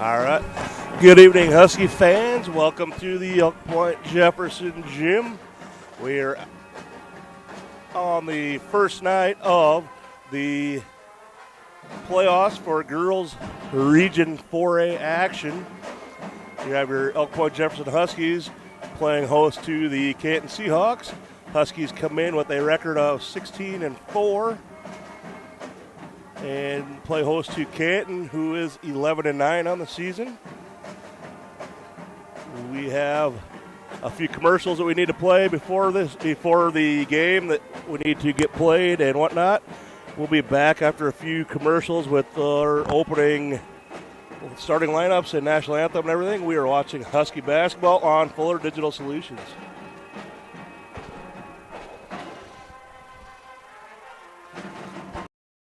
All right. Good evening, Husky fans. Welcome to the Point-Jefferson gym. We are on the first night of the playoffs for girls Region 4A action. You have your Elk Point Jefferson Huskies playing host to the Canton Seahawks. Huskies come in with a record of 16-4 and play host to Canton, who is 11-9 on the season. We have a few commercials that we need to play before the game that we need to get played and whatnot. We'll be back after a few commercials with our opening starting lineups and national anthem and everything. We are watching Husky basketball on Fuller Digital Solutions.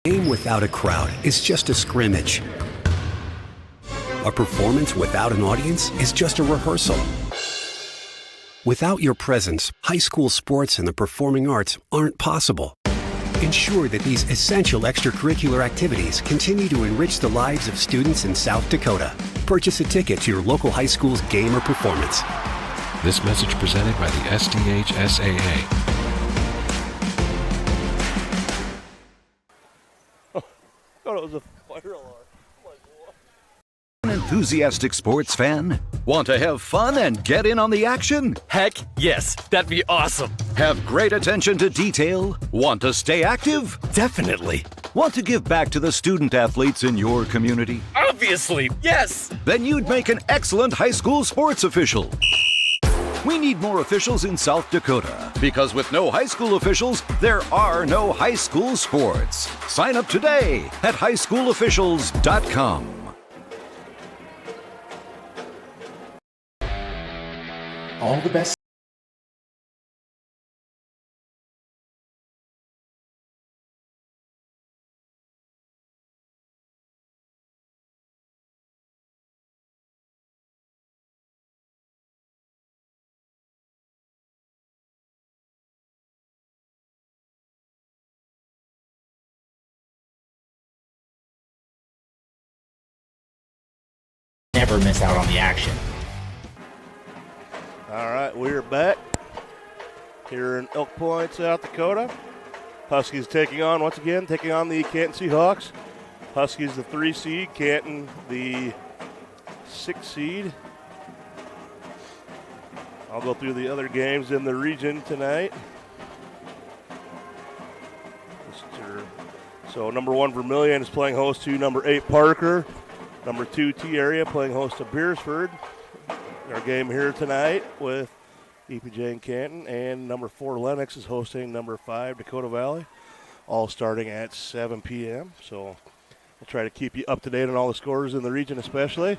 A game without a crowd is just a scrimmage. A performance without an audience is just a rehearsal. Without your presence, high school sports and the performing arts aren't possible. Ensure that these essential extracurricular activities continue to enrich the lives of students in South Dakota. Purchase a ticket to your local high school's game or performance. This message presented by the SDHSAA. Oh, it was a fire alarm. An enthusiastic sports fan? Want to have fun and get in on the action? Heck yes, that'd be awesome. Have great attention to detail? Want to stay active? Definitely. Want to give back to the student athletes in your community? Obviously, yes. Then you'd make an excellent high school sports official. We need more officials in South Dakota, because with no high school officials, there are no high school sports. Sign up today at highschoolofficials.com. All the best. Never miss out on the action. All right, we're back here in Elk Point, South Dakota. Huskies taking on the Canton Seahawks. Huskies the 3 seed, Canton the 6 seed. I'll go through the other games in the region tonight. So number 1 Vermilion is playing host to number 8 Parker. Number 2 T Area playing host to Beersford. Our game here tonight with EPJ and Canton, and number 4 Lennox is hosting number 5 Dakota Valley, all starting at 7 p.m. So we'll try to keep you up to date on all the scores in the region especially.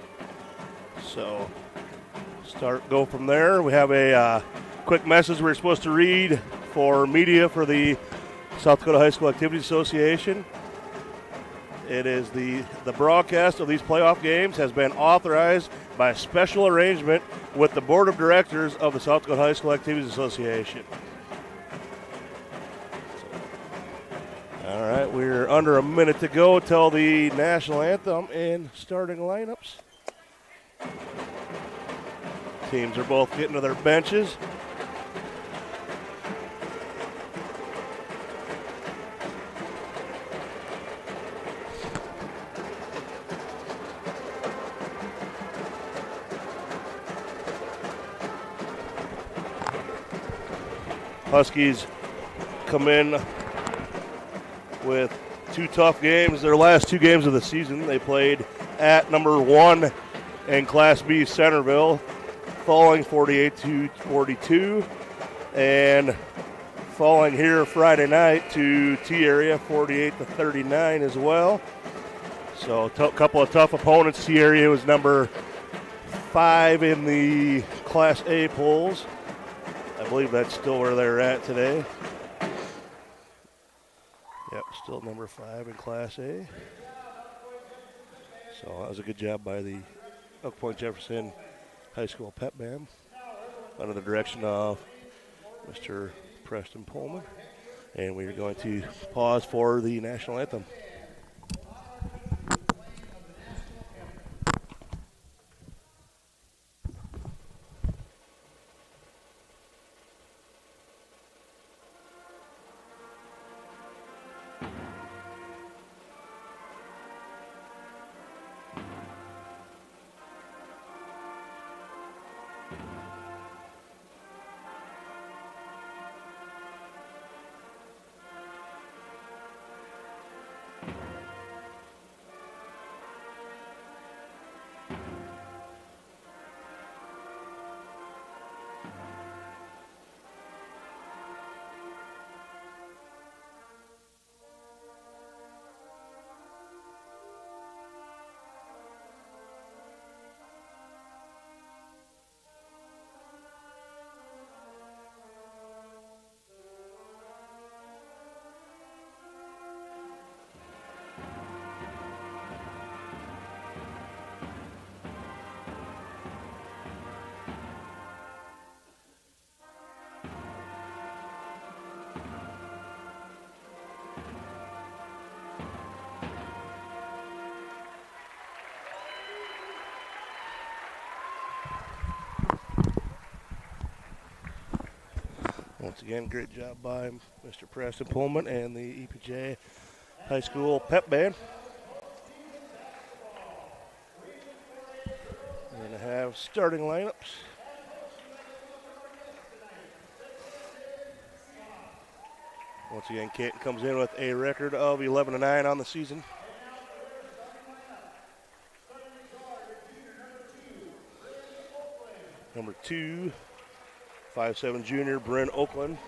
So go from there. We have a quick message we're supposed to read for media for the South Dakota High School Activities Association. It is the broadcast of these playoff games has been authorized by special arrangement with the Board of Directors of the South Dakota High School Activities Association. All right, we're under a minute to go till the national anthem and starting lineups. Teams are both getting to their benches. Huskies come in with 2 tough games. Their last 2 games of the season, they played at number 1 in Class B Centerville, falling 48-42, and falling here Friday night to T Area 48-39 as well. So a couple of tough opponents. T Area was number 5 in the Class A polls. I believe that's still where they're at today. Yep, still number 5 in Class A. So that was a good job by the Elk Point Jefferson High School Pep Band under the direction of Mr. Preston Pullman. And we are going to pause for the national anthem. Once again, great job by Mr. Preston Pullman and the EPJ High School Pep Band. We're going to have starting lineups. Once again, Canton comes in with a record of 11-9 on the season. Number 2, 5'7" junior Bryn Oakland.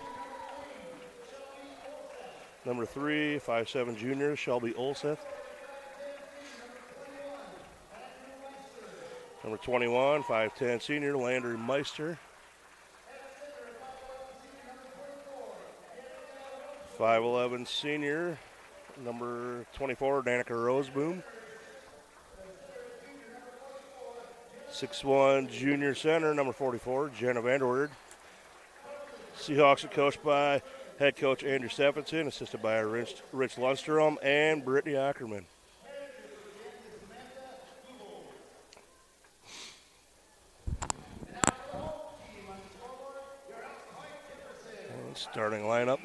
Number 3, 5'7" junior Shelby Olseth. Number 21, 5'10" senior Landry Meister. 5'11" senior, number 24, Danica Roseboom. 6'1" junior center, number 44, Jenna Vanderweerd. Seahawks are coached by head coach Andrew Stephenson, assisted by Rich Lundstrom and Brittany Ackerman. And starting lineup.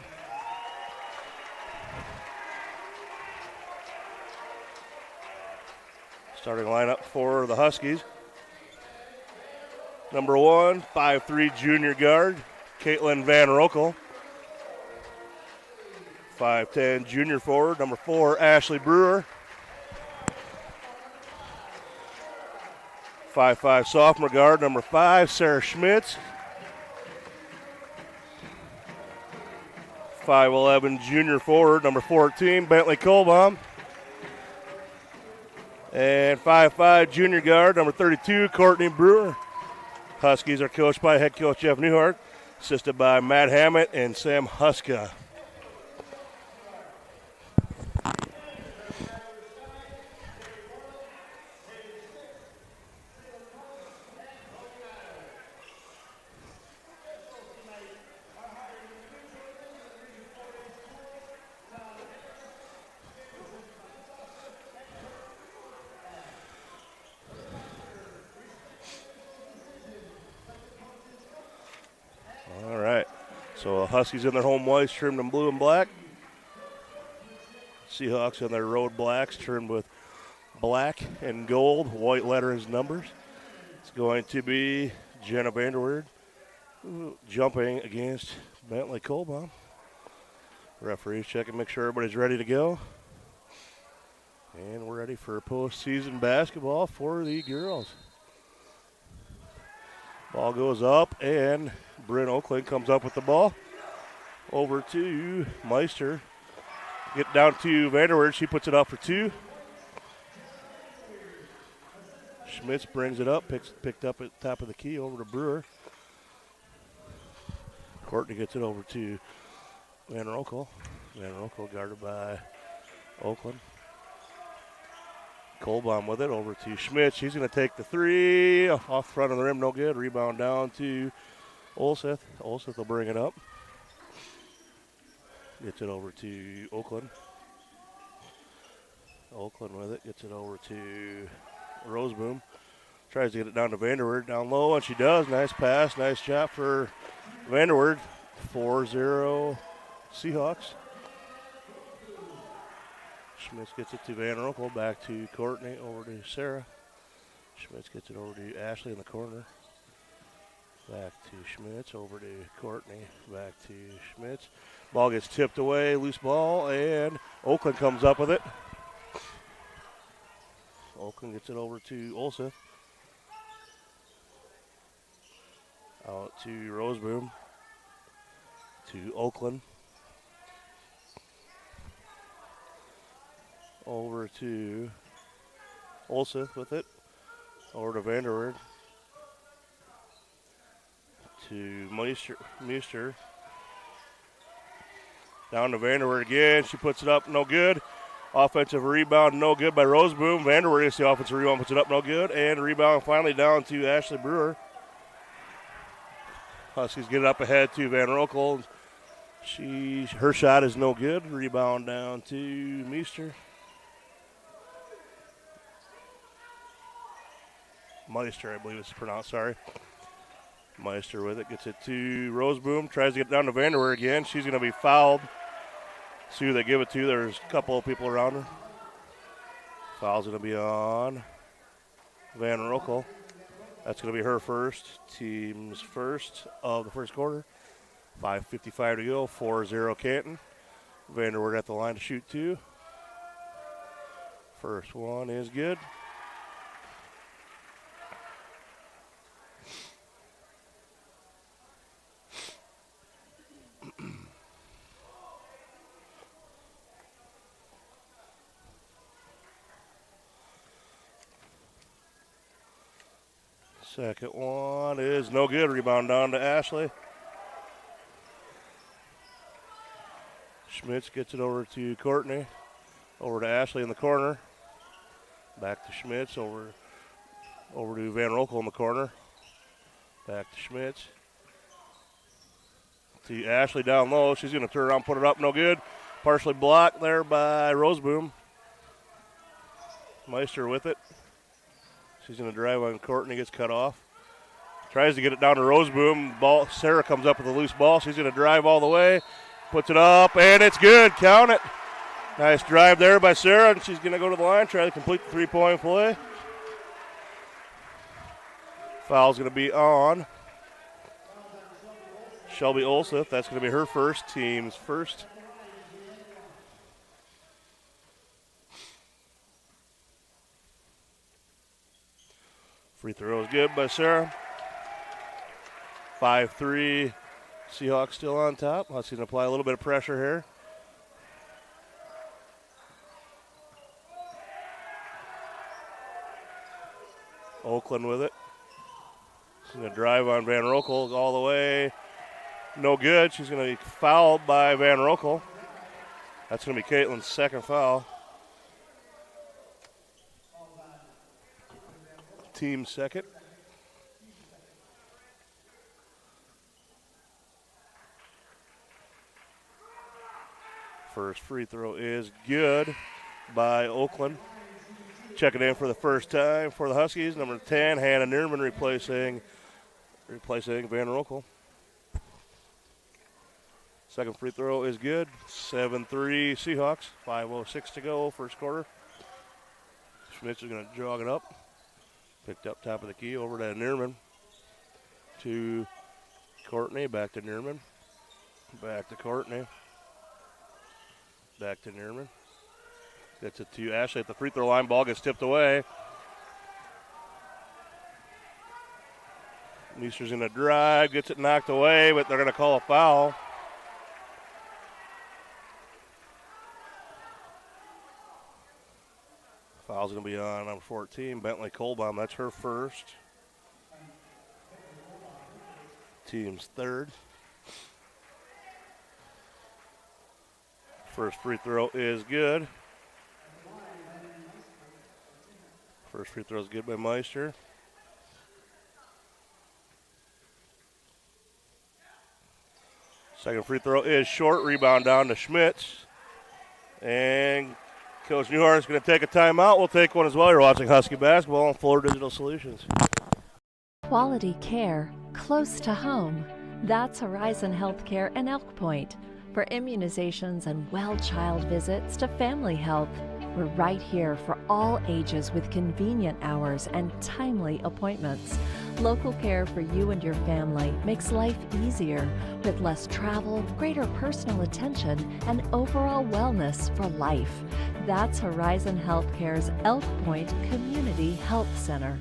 Starting lineup for the Huskies. Number 1, 5'3" junior guard, Caitlin Van Rokel. 5'10" junior forward, number 4, Ashley Brewer. 5'5" sophomore guard, number 5, Sarah Schmitz. 5'11" junior forward, number 14, Bentley Kohlbaum. And 5'5" junior guard, number 32, Courtney Brewer. Huskies are coached by head coach Jeff Newhart, assisted by Matt Hammett and Sam Huska. All right, so Huskies in their home whites trimmed in blue and black. Seahawks in their road blacks trimmed with black and gold, white letters, numbers. It's going to be Jenna Vanderweerd jumping against Bentley Kohlbaum. Referees check and make sure everybody's ready to go. And we're ready for postseason basketball for the girls. Ball goes up, and Bryn Oakland comes up with the ball. Over to Meister. Get down to Vanderweerd. She puts it up for 2. Schmitz brings it up, picked up at the top of the key over to Brewer. Courtney gets it over to Van Rokel. Van Rokel guarded by Oakland. Kohlbaum with it over to Schmitz. She's going to take the 3 off front of the rim, no good. Rebound down to Olseth. Olseth will bring it up. Gets it over to Oakland. Oakland with it. Gets it over to Roseboom. Tries to get it down to Vanderweerd down low, and she does. Nice pass. Nice shot for Vanderweerd. 4-0 Seahawks. Schmitz gets it to Van Rokel, back to Courtney, over to Sarah. Schmitz gets it over to Ashley in the corner. Back to Schmitz, over to Courtney, back to Schmitz. Ball gets tipped away, loose ball, and Oakland comes up with it. Oakland gets it over to Olseth. Out to Roseboom. To Oakland. Over to Olseth with it. Over to Vanderweerd. To Meister. Down to Vanderweerd again. She puts it up, no good. Offensive rebound, no good by Roseboom. Vanderweerd gets the offensive rebound, puts it up, no good. And rebound finally down to Ashley Brewer. Huskies get it up ahead to Van Rokel. Her shot is no good. Rebound down to Meister. Meister, I believe it's pronounced, sorry. Meister with it, gets it to Roseboom, tries to get down to Vanderweer again. She's going to be fouled. See who they give it to. There's a couple of people around her. Foul's going to be on Van Roekel. That's going to be her first. Team's first of the first quarter. 5:55 to go, 4-0 Canton. Vanderweer at the line to shoot two. First one is good. Second one is no good. Rebound down to Ashley. Schmitz gets it over to Courtney. Over to Ashley in the corner. Back to Schmitz. Over to Van Roekel in the corner. Back to Schmitz. To Ashley down low. She's going to turn around, put it up. No good. Partially blocked there by Roseboom. Meister with it. She's going to drive on Courtney, gets cut off. Tries to get it down to Roseboom. Ball. Sarah comes up with a loose ball. She's going to drive all the way. Puts it up, and it's good. Count it. Nice drive there by Sarah, and she's going to go to the line, try to complete the three-point play. Foul's going to be on Shelby Olseth. That's going to be her first, team's first. Free throw is good by Sarah. 5-3. Seahawks still on top. Let's see, apply a little bit of pressure here. Oakland with it. She's going to drive on Van Roekel all the way. No good. She's going to be fouled by Van Roekel. That's going to be Caitlin's second foul. Team second. First free throw is good by Oakland. Checking in for the first time for the Huskies, number 10, Hannah Nierman replacing Van Roekel. Second free throw is good. 7-3 Seahawks. 5:06 to go, first quarter. Schmitz is going to jog it up. Picked up top of the key, over to Nierman. To Courtney, back to Nierman. Back to Courtney. Back to Nierman. Gets it to Ashley at the free throw line. Ball gets tipped away. Meister's going to drive, gets it knocked away, but they're going to call a foul. Foul's going to be on number 14, Bentley Colbaum. That's her first. Team's third. First free throw is good. First free throw is good by Meister. Second free throw is short. Rebound down to Schmitz. And Coach Newhart is going to take a timeout. We'll take one as well. You're watching Husky Basketball on Fuller Digital Solutions. Quality care close to home. That's Horizon Healthcare in Elk Point. For immunizations and well-child visits to family health, we're right here for all ages with convenient hours and timely appointments. Local care for you and your family makes life easier with less travel, greater personal attention, and overall wellness for life. That's Horizon Healthcare's Elk Point Community Health Center.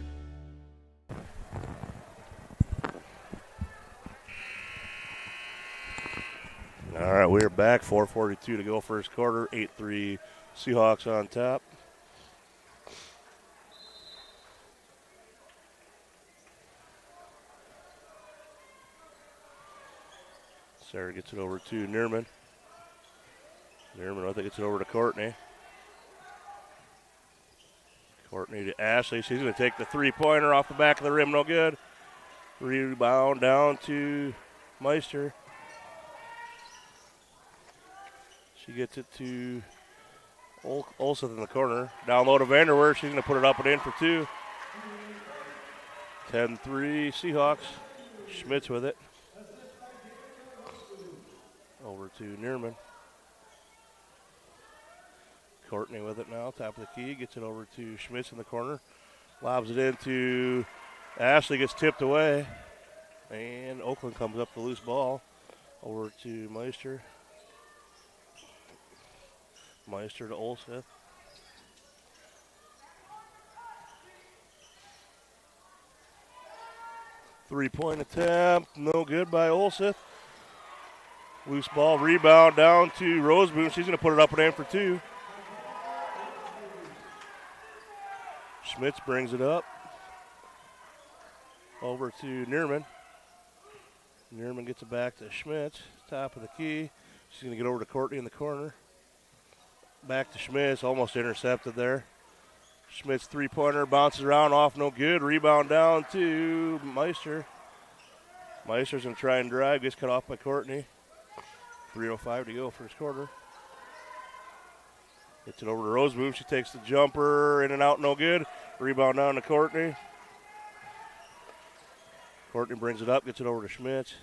All right, we're back. 4:42 to go, first quarter. 8-3 Seahawks on top. Sarah gets it over to Nierman. Nierman, I think, gets it over to Courtney. Courtney to Ashley. She's going to take the three-pointer off the back of the rim. No good. Rebound down to Meister. She gets it to Olseth in the corner. Down low to Vanderwerf. She's going to put it up and in for 2. 10-3 Seahawks. Schmitz with it. Over to Neerman. Courtney with it now. Top of the key. Gets it over to Schmitz in the corner. Lobs it into Ashley. Gets tipped away. And Oakland comes up the loose ball. Over to Meister. Meister to Olseth. Three-point attempt. No good by Olseth. Loose ball. Rebound down to Roseboom. She's going to put it up and in for 2. Schmitz brings it up. Over to Neerman. Neerman gets it back to Schmitz. Top of the key. She's going to get over to Courtney in the corner. Back to Schmitz. Almost intercepted there. Schmitz three-pointer. Bounces around off. No good. Rebound down to Meister. Meister's going to try and drive. Gets cut off by Courtney. 3:05 to go first quarter. Gets it over to Roseboom. She takes the jumper. In and out. No good. Rebound down to Courtney. Courtney brings it up. Gets it over to Schmitz.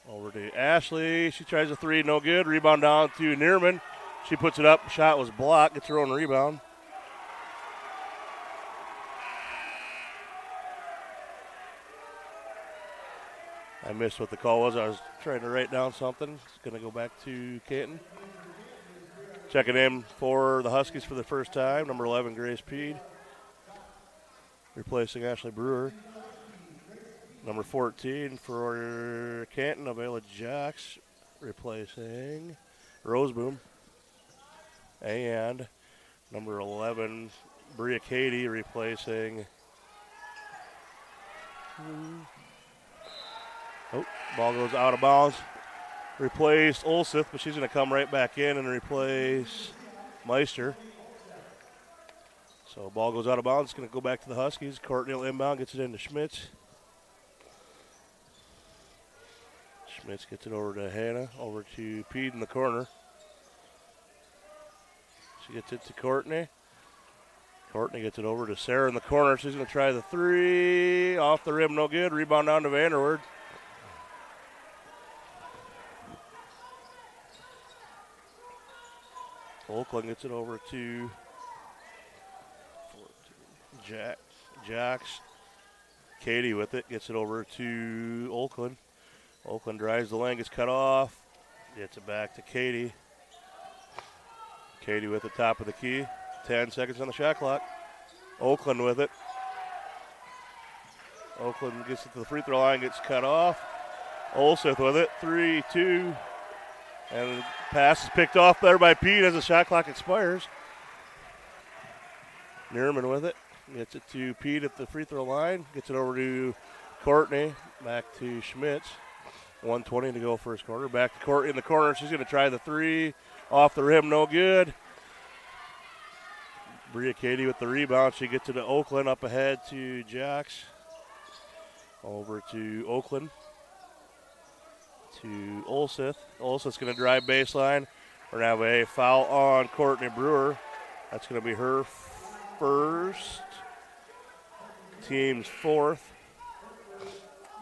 Over to Ashley. She tries a 3. No good. Rebound down to Neerman. She puts it up. Shot was blocked. Gets her own rebound. I missed what the call was. I was trying to write down something. It's going to go back to Canton. Checking in for the Huskies for the first time. Number 11, Grace Peed. Replacing Ashley Brewer. Number 14 for Canton, Avela Jacks. Replacing Roseboom. And number 11, Bria Cady, replacing. Oh, ball goes out of bounds. Replaced Olseth, but she's going to come right back in and replace Meister. So ball goes out of bounds. It's going to go back to the Huskies. Courtney will inbound, gets it into Schmitz. Schmitz gets it over to Hannah, over to Pede in the corner. She gets it to Courtney. Courtney gets it over to Sarah in the corner. She's going to try the 3. Off the rim, no good. Rebound down to Vanderwerf. Oakland gets it over to Jacks. Katie with it. Gets it over to Oakland. Oakland drives the lane, gets cut off. Gets it back to Katie. Katie with the top of the key. 10 seconds on the shot clock. Oakland with it. Oakland gets it to the free throw line, gets cut off. Olseth with it. 3-2. And the pass is picked off there by Pete as the shot clock expires. Neerman with it. Gets it to Pete at the free throw line. Gets it over to Courtney. Back to Schmitz. 1:20 to go first quarter. Back to Courtney in the corner. She's going to try the 3. Off the rim, no good. Bria Cady with the rebound. She gets it to Oakland. Up ahead to Jacks. Over to Oakland. To Olseth. Olseth's going to drive baseline. We're going to have a foul on Courtney Brewer. That's going to be her first. Team's 4th.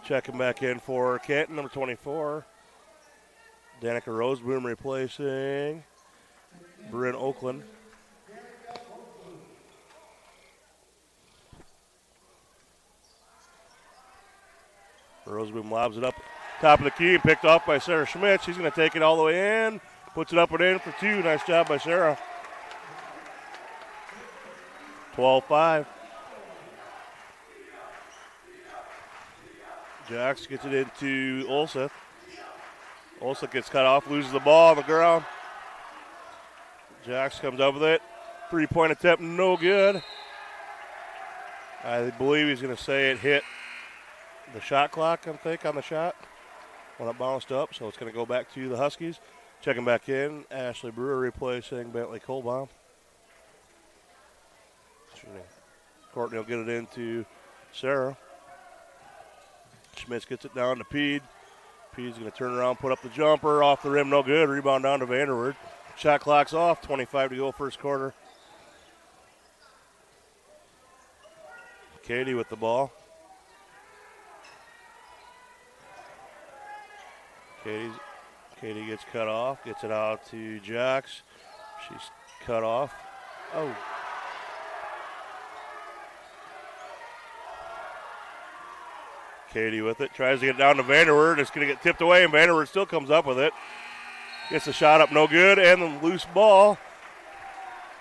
Checking back in for Canton, number 24. Danica Roseboom replacing Bryn Oakland. Roseboom lobs it up. Top of the key, picked off by Sarah Schmidt. She's going to take it all the way in. Puts it up and in for 2. Nice job by Sarah. 12-5. Jacks gets it into Olseth. Olseth gets cut off, loses the ball on the ground. Jacks comes up with it. 3-point attempt, no good. I believe he's going to say it hit the shot clock, I think, on the shot when it bounced up. So it's going to go back to the Huskies. Checking back in, Ashley Brewer replacing Bentley Colbaum. Courtney will get it into Sarah. Schmitz gets it down to Pede. P's going to turn around, put up the jumper, off the rim, no good. Rebound down to Vanderwood. Shot clock's off, 25 to go first quarter. Katie with the ball. Katie gets cut off, gets it out to Jacks. She's cut off. Oh. Katie with it, tries to get down to Vanderwood. It's going to get tipped away, and Vanderwood still comes up with it. Gets the shot up, no good, and the loose ball.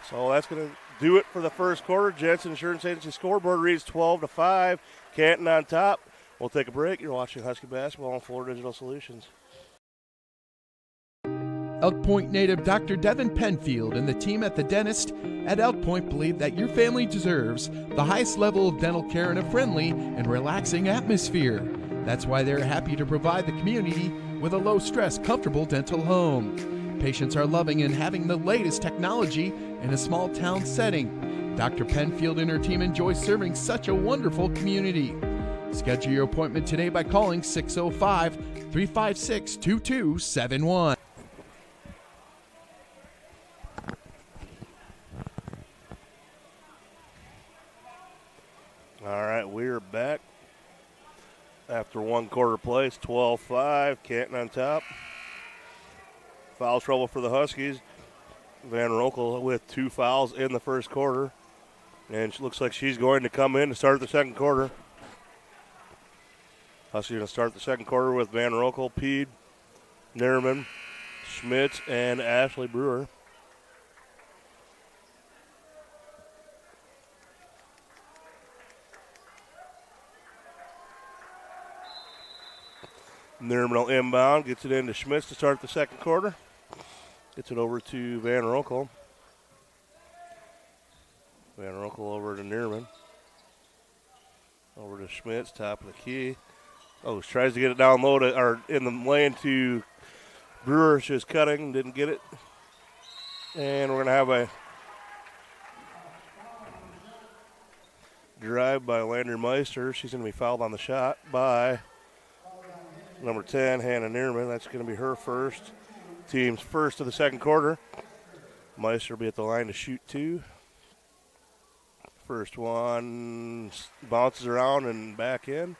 So that's going to do it for the first quarter. Jensen Insurance Agency scoreboard reads 12-5. Canton on top. We'll take a break. You're watching Husky Basketball on Florida Digital Solutions. Elk Point native Dr. Devin Penfield and the team at the dentist at Elk Point believe that your family deserves the highest level of dental care in a friendly and relaxing atmosphere. That's why they're happy to provide the community with a low-stress, comfortable dental home. Patients are loving and having the latest technology in a small-town setting. Dr. Penfield and her team enjoy serving such a wonderful community. Schedule your appointment today by calling 605-356-2271. All right, we're back after one quarter play. It's 12-5, Canton on top. Foul trouble for the Huskies. Van Rokel with 2 fouls in the first quarter. And it looks like she's going to come in to start the second quarter. Huskies going to start the second quarter with Van Rokel, Pede, Nerman, Schmitz, and Ashley Brewer. Nerman will inbound, gets it into Schmitz to start the second quarter. Gets it over to Van Rokel. Van Rokel over to Nerman. Over to Schmitz, top of the key. Oh, tries to get it down low to, or in the lane to Brewer. She's cutting, didn't get it. And we're going to have a drive by Landry Meister. She's going to be fouled on the shot by number 10, Hannah Neerman. That's going to be her first. Team's first of the second quarter. Meister will be at the line to shoot 2. First one bounces around and back in.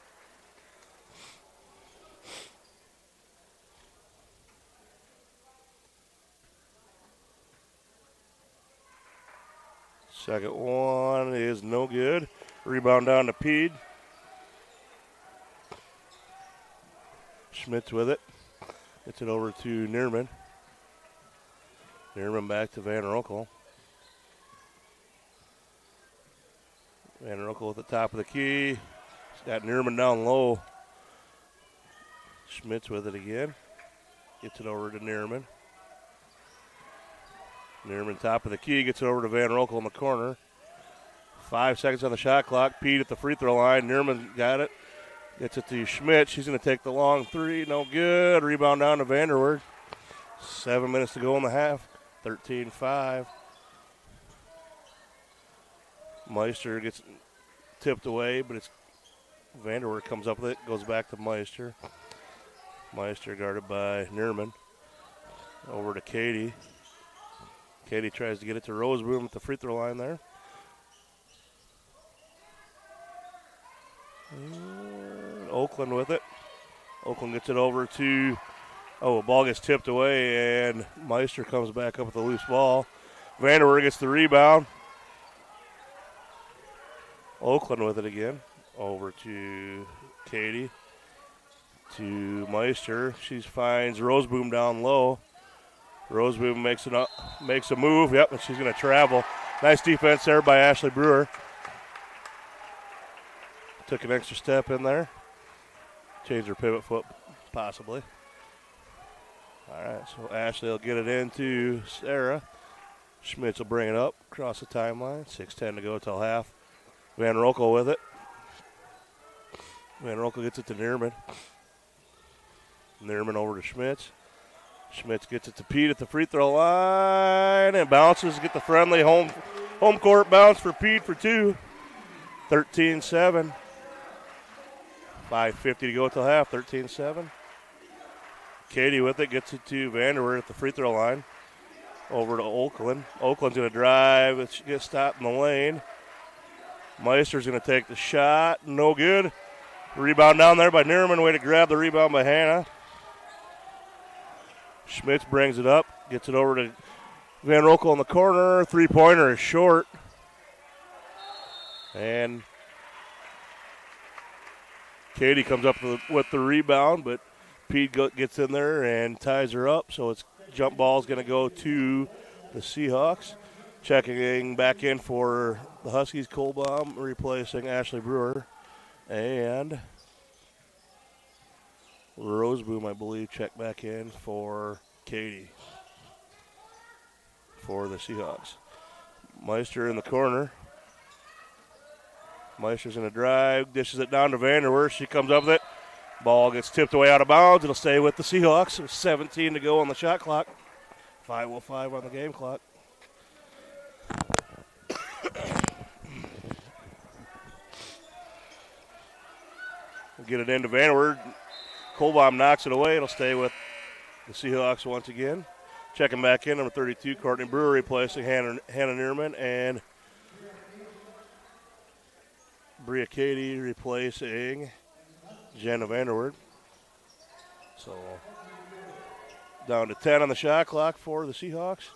Second one is no good. Rebound down to Pede. Schmitz with it. Gets it over to Neerman. Neerman back to Van Rokel. Van Rokel at the top of the key. He's got Neerman down low. Schmitz with it again. Gets it over to Neerman. Neerman top of the key. Gets it over to Van Rokel in the corner. 5 seconds on the shot clock. Pete at the free throw line. Neerman got it. Gets it to Schmitz. She's going to take the long three. No good. Rebound down to Vanderwood. 7 minutes to go in the half. 13-5. Meister gets tipped away, but it's Vanderwood comes up with it. Goes back to Meister. Meister guarded by Neerman. Over to Katie. Katie tries to get it to Roseboom at the free throw line there. And Oakland with it. Oakland gets it over to, the ball gets tipped away, and Meister comes back up with a loose ball. Vanderwerf gets the rebound. Oakland with it again. Over to Katie. To Meister. She finds Roseboom down low. Roseboom makes a move. Yep, and she's going to travel. Nice defense there by Ashley Brewer. Took an extra step in there. Changed her pivot foot, possibly. All right, so Ashley will get it into Sarah. Schmitz will bring it up across the timeline. 6:10 to go till half. Van Rokel with it. Van Rokel gets it to Neerman. Neerman over to Schmitz. Schmitz gets it to Pete at the free throw line and bounces. Get the friendly home court bounce for Pete for 2. 13-7. 5:50 to go till half. 13-7. Katie with it, gets it to Vanderweer at the free throw line. Over to Oakland. Oakland's going to drive. It gets stopped in the lane. Meister's going to take the shot. No good. Rebound down there by Nierman. Way to grab the rebound by Hannah. Schmitz brings it up. Gets it over to Van Rokel in the corner. Three-pointer is short. And Katie comes up with the rebound, but Pete gets in there and ties her up. So it's jump ball is going to go to the Seahawks. Checking back in for the Huskies, Kohlbaum replacing Ashley Brewer. And Roseboom, I believe, checked back in for Katie for the Seahawks. Meister in the corner. Meister's going to drive, dishes it down to Vanderweer. She comes up with it. Ball gets tipped away out of bounds. It'll stay with the Seahawks. There's 17 to go on the shot clock. 5:05 on the game clock. We'll get it into Vanderweer. Kohlbaum knocks it away. It'll stay with the Seahawks once again. Checking back in, number 32, Courtney Brewer replacing Hannah Nierman, and Bria Katie replacing Jenna Vanderweer. So down to 10 on the shot clock for the Seahawks.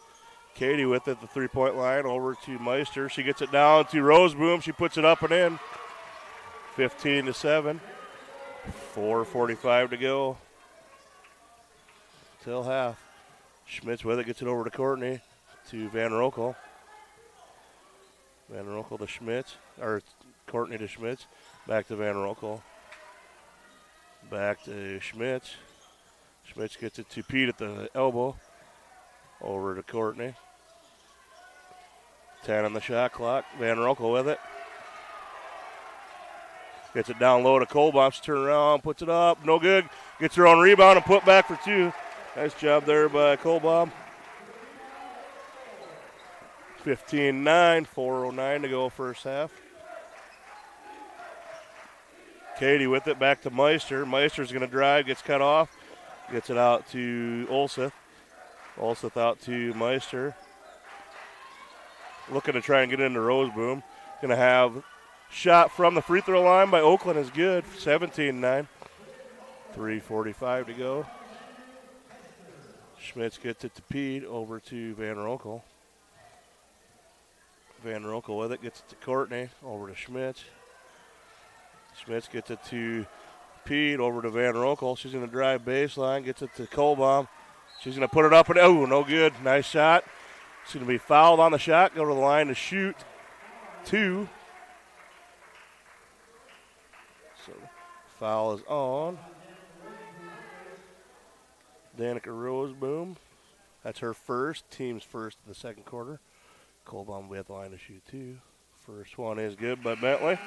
Katie with it, the three-point line, over to Meister. She gets it down to Roseboom. She puts it up and in. 15-7. 4:45 to go till half. Schmitz with it, gets it over to Courtney, to Van Rokel. Van Rokel to Schmitz, or Courtney to Schmitz. Back to Van Rokel. Back to Schmitz. Schmitz gets it to Pete at the elbow. Over to Courtney. 10 on the shot clock. Van Rokel with it. Gets it down low to Kohlbaum. She turns around, puts it up. No good. Gets her own rebound and put back for two. Nice job there by Kohlbaum. 15-9, 4:09 to go first half. Katie with it, back to Meister. Meister's going to drive, gets cut off. Gets it out to Olseth. Olseth out to Meister. Looking to try and get into Roseboom. Going to have shot from the free throw line by Oakland is good. 17-9. 3:45 to go. Schmitz gets it to Pete, over to Van Rokel. Van Rokel with it, gets it to Courtney, over to Schmitz. Schmitz gets it to Pete, over to Van Rokel. She's going to drive baseline, gets it to Kohlbaum. She's going to put it up and, oh, no good. Nice shot. She's going to be fouled on the shot, go to the line to shoot two. So foul is on. Danica Roseboom. That's her first, team's first in the second quarter. Kohlbaum will be at the line to shoot two. First one is good by Bentley.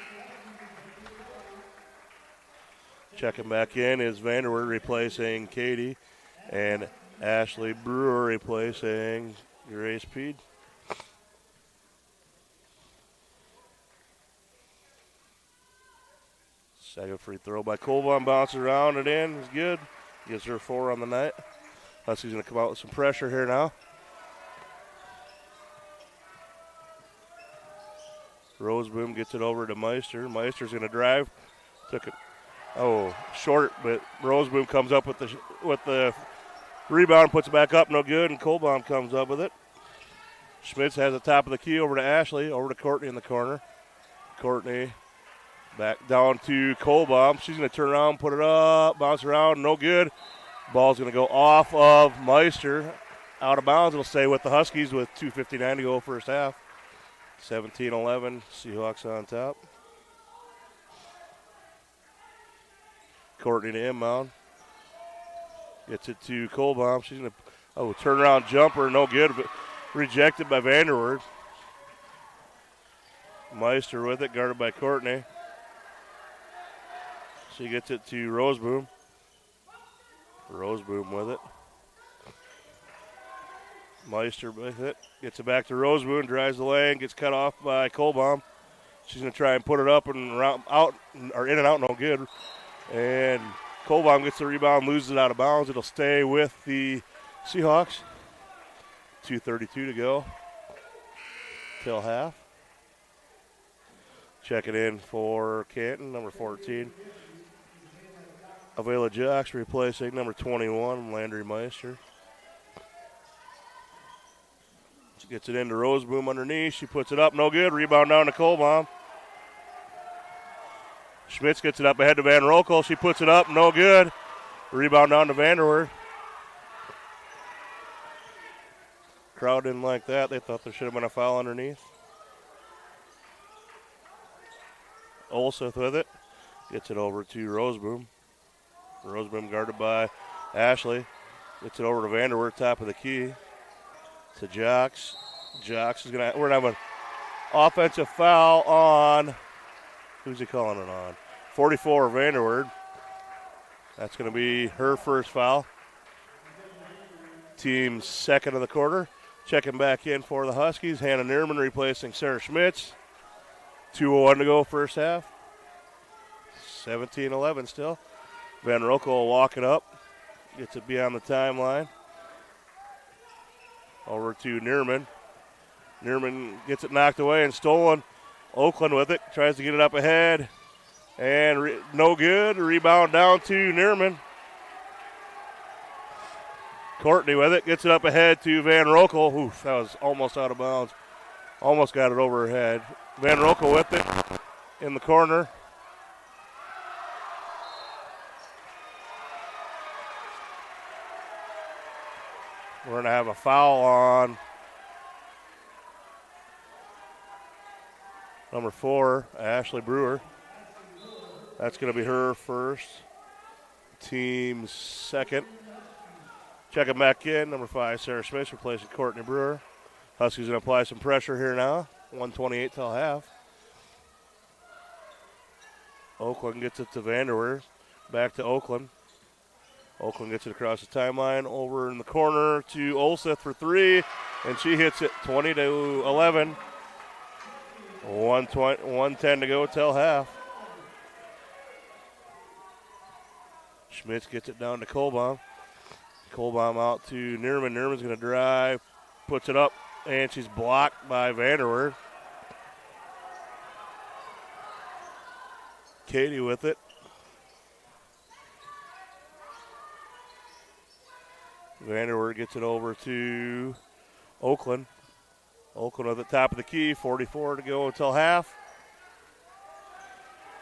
Checking back in is Vanderweer replacing Katie, and Ashley Brewer replacing Grace Pede. Second free throw by Kohlbaum, bounces around and in, is good. Gives her 4 on the night. Huskies going to come out with some pressure here now. Roseboom gets it over to Meister. Meister's going to drive. Took it, short, but Roseboom comes up with the rebound, puts it back up, no good, and Kohlbaum comes up with it. Schmitz has the top of the key over to Ashley, over to Courtney in the corner. Courtney back down to Kohlbaum. She's going to turn around, put it up, bounce around, no good. Ball's going to go off of Meister, out of bounds. It'll stay with the Huskies with 2:59 to go first half. 17-11, Seahawks on top. Courtney to inbound. Gets it to Kohlbaum. She's going to, turnaround jumper, no good, but rejected by Vanderweer. Meister with it, guarded by Courtney. She gets it to Roseboom. Roseboom with it. Meister with it. Gets it back to Roseboom, drives the lane, gets cut off by Kohlbaum. She's going to try and put it up and out, or in and out, no good. And Kohlbaum gets the rebound, loses it out of bounds. It'll stay with the Seahawks. 2:32 to go till half. Checking in for Canton, number 14. Avila Jocks replacing number 21, Landry Meister. She gets it into Roseboom underneath. She puts it up, no good. Rebound down to Kohlbaum. Schmitz gets it up ahead to Van Rokel. She puts it up, no good. Rebound down to Vanderwerf. Crowd didn't like that. They thought there should have been a foul underneath. Olseth with it. Gets it over to Roseboom. Roseboom guarded by Ashley. Gets it over to Vanderwerf, top of the key. To Jocks. Jocks is we're going to have an offensive foul on, who's he calling it on? 44, Vanderwerf. That's going to be her first foul. Team's second of the quarter. Checking back in for the Huskies. Hannah Neerman replacing Sarah Schmitz. 2:01 to go first half. 17-11 still. Van Rokel walking up. Gets it beyond the timeline. Over to Neerman. Neerman gets it knocked away and stolen. Oakland with it. Tries to get it up ahead. And no good. Rebound down to Neerman. Courtney with it. Gets it up ahead to Van Rokel. Oof, that was almost out of bounds. Almost got it over her head. Van Rokel with it in the corner. We're going to have a foul on number 4, Ashley Brewer. That's going to be her first. Team's second. Checking back in, number 5, Sarah Smith replacing Courtney Brewer. Huskies going to apply some pressure here now. 1:28 till half. Oakland gets it to Vanderwerf. Back to Oakland. Oakland gets it across the timeline, over in the corner to Olseth for 3, and she hits it 20-11. 1:10 to go till half. Schmitz gets it down to Kohlbaum. Kohlbaum out to Neerman. Neerman's going to drive, puts it up, and she's blocked by Vanderwerf. Katie with it. Vanderwerf gets it over to Oakland. Oakland at the top of the key, 44 to go until half.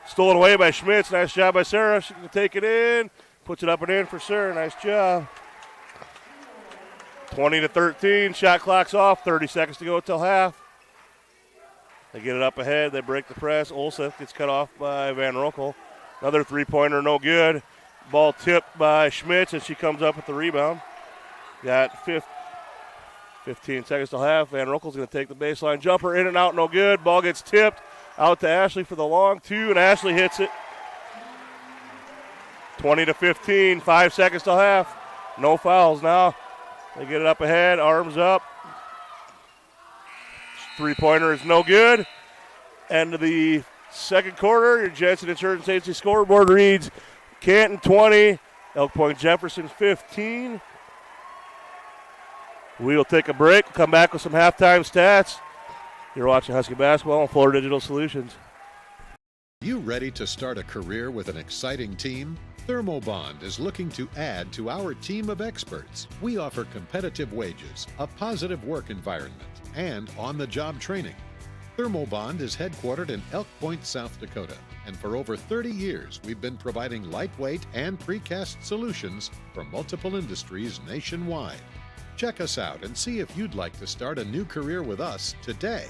Stolen away by Schmitz. Nice job by Sarah. She can take it in. Puts it up and in for Sarah. Nice job. 20-13. Shot clock's off. 30 seconds to go until half. They get it up ahead. They break the press. Olseth gets cut off by Van Rokel. Another three-pointer, no good. Ball tipped by Schmitz, and she comes up with the rebound. Got 15 seconds till half. Van Rokel's going to take the baseline jumper. In and out, no good. Ball gets tipped out to Ashley for the long 2, and Ashley hits it. 20-15, 5 seconds till half. No fouls now. They get it up ahead, arms up. Three-pointer is no good. End of the second quarter. Your Jensen Insurance Agency scoreboard reads Canton 20, Elk Point-Jefferson 15. We'll take a break. Come back with some halftime stats. You're watching Husky Basketball on Florida Digital Solutions. You ready to start a career with an exciting team? Thermobond is looking to add to our team of experts. We offer competitive wages, a positive work environment, and on-the-job training. Thermobond is headquartered in Elk Point, South Dakota, and for over 30 years we've been providing lightweight and precast solutions for multiple industries nationwide. Check us out and see if you'd like to start a new career with us today.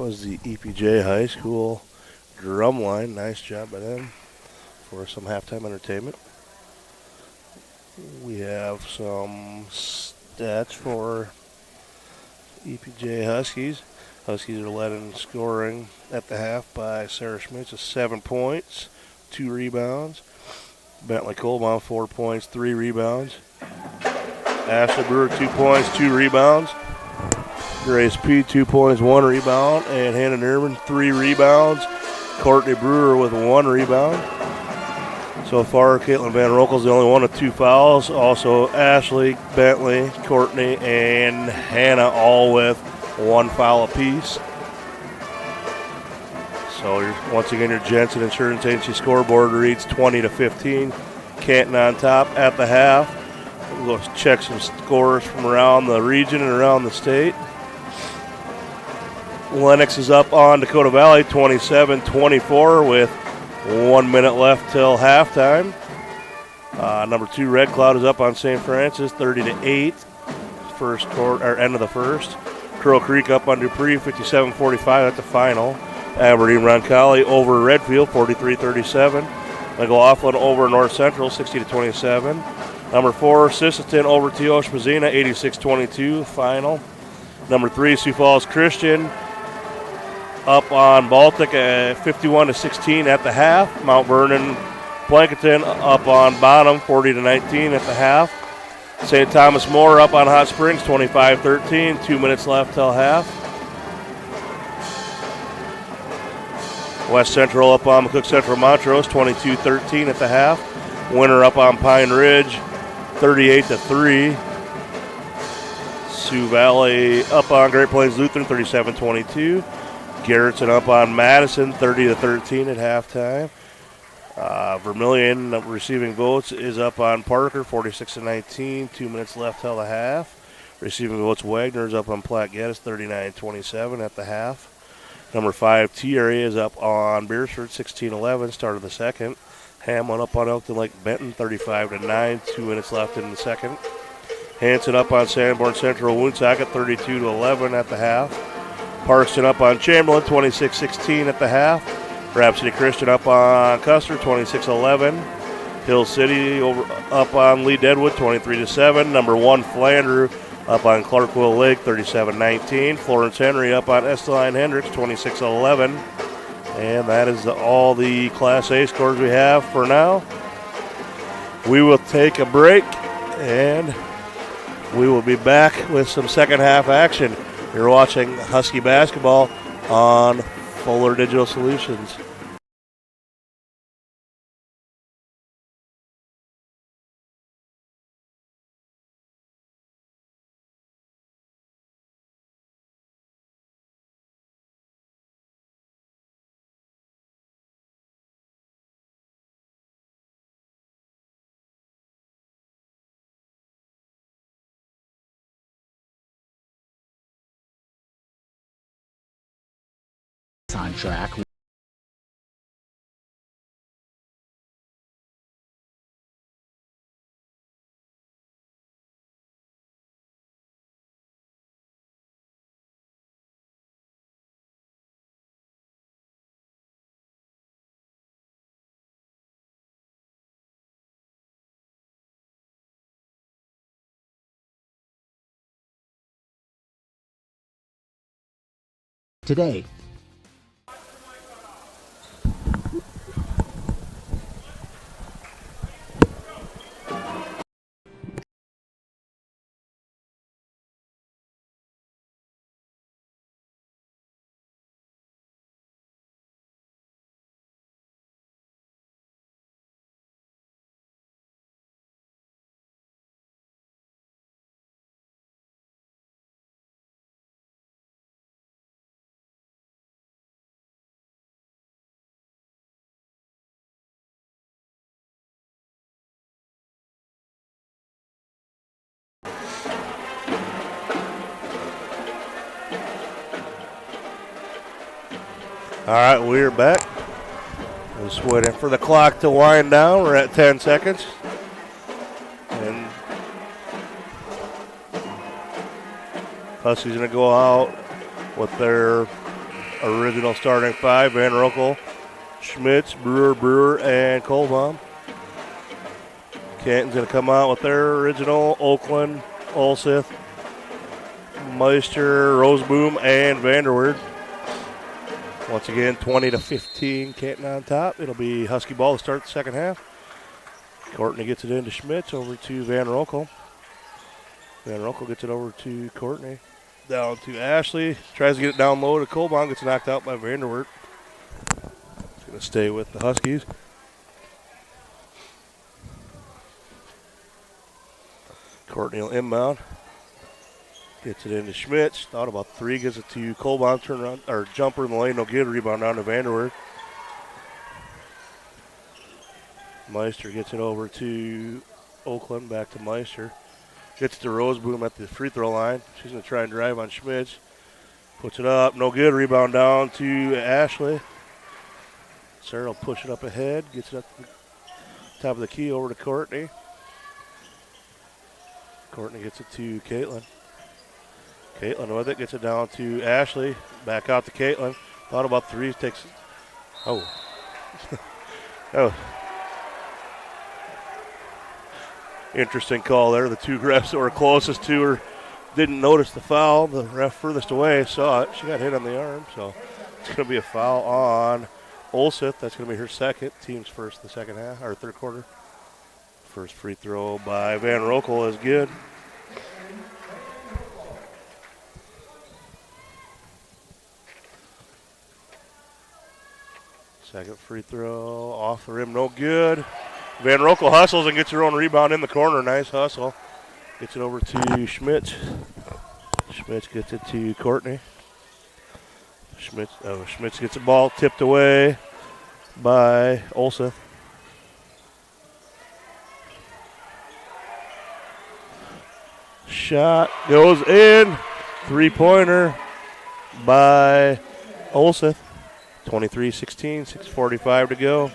was the EPJ High School drum line. Nice job by them for some halftime entertainment. We have some stats for EPJ Huskies. Huskies are led in scoring at the half by Sarah Schmitz with 7 points, 2 rebounds. Bentley Colbaum, 4 points, 3 rebounds. Ashley Brewer, 2 points, 2 rebounds. Grace P, 2 points, 1 rebound. And Hannah Nerman, 3 rebounds. Courtney Brewer with 1 rebound. So far, Caitlin Van Rokel's the only one with 2 fouls. Also, Ashley, Bentley, Courtney, and Hannah all with 1 foul apiece. So once again, your Jensen Insurance Agency scoreboard reads 20-15. Canton on top at the half. We'll check some scores from around the region and around the state. Lennox is up on Dakota Valley 27-24 with 1 minute left till halftime. Number 2 Red Cloud is up on St. Francis 30-8. First quarter or end of the first. Curl Creek up on Dupree 57-45 at the final. Aberdeen Roncalli over Redfield 43-37. McLaughlin over North Central 60-27. Number 4 Sisseton over Teosh Mazina 86-22 final. Number 3 Sioux Falls Christian up on Baltic at 51-16 at the half. Mount Vernon Blankenton up on Bonham 40-19 at the half. St. Thomas More up on Hot Springs 25-13. 2 minutes left till half. West Central up on McCook Central Montrose 22-13 at the half. Winter up on Pine Ridge 38-3. Sioux Valley up on Great Plains Lutheran 37-22. Garrettson up on Madison 30-13 at halftime. Vermilion receiving votes is up on Parker 46-19. 2 minutes left till the half. Receiving votes Wagner is up on Platte Geddes 39-27 at the half. Number 5 T area is up on Beersford 16-11. Start of the second. Hamlin up on Elkton Lake Benton 35-9. 2 minutes left in the second. Hanson up on Sanborn Central Woonsocket 32-11 at the half. Parkston up on Chamberlain 26-16 at the half. Rhapsody Christian up on Custer 26-11. Hill City up on Lee Deadwood 23-7. Number 1 Flandreau up on Clarkwell Lake 37-19. Florence Henry up on Esteline Hendricks 26-11. And that is all the Class A scores we have for now. We will take a break and we will be back with some second half action. You're watching Husky basketball on Fuller Digital Solutions. On track. Today. All right, we're back. Just waiting for the clock to wind down. We're at 10 seconds. And Huskies going to go out with their original starting five: Van Roekel, Schmitz, Brewer, and Kohlbaum. Canton's going to come out with their original: Oakland, Olseth, Meister, Roseboom, and Vanderweerd. Once again, 20-15, Canton on top. It'll be Husky ball to start the second half. Courtney gets it into Schmitz, over to Van Roekel. Van Roekel gets it over to Courtney. Down to Ashley. Tries to get it down low to Kohlbaum. Gets knocked out by Vanderweerd. It's going to stay with the Huskies. Courtney will inbound. Gets it into Schmitz. Thought about three. Gives it to Kohlbaum. Turn around, or jumper in the lane. No good. Rebound down to Vanderweerd. Meister gets it over to Oakland. Back to Meister. Gets to Roseboom at the free throw line. She's going to try and drive on Schmitz. Puts it up. No good. Rebound down to Ashley. Sarah will push it up ahead. Gets it up to the top of the key over to Courtney. Courtney gets it to Caitlin. Caitlin with it. Gets it down to Ashley. Back out to Caitlin. Thought about three. Takes. Oh. Oh. Interesting call there. The two refs that were closest to her didn't notice the foul. The ref furthest away saw it. She got hit on the arm, so it's going to be a foul on Olseth. That's going to be her second. Team's first the second half, or third quarter. First free throw by Van Roekel is good. Second free throw off the rim, no good. Van Roekel hustles and gets her own rebound in the corner. Nice hustle. Gets it over to Schmitz. Schmitz gets it to Courtney. Schmitz gets the ball tipped away by Olseth. Shot goes in. Three-pointer by Olseth. 23-16, 6:45 to go.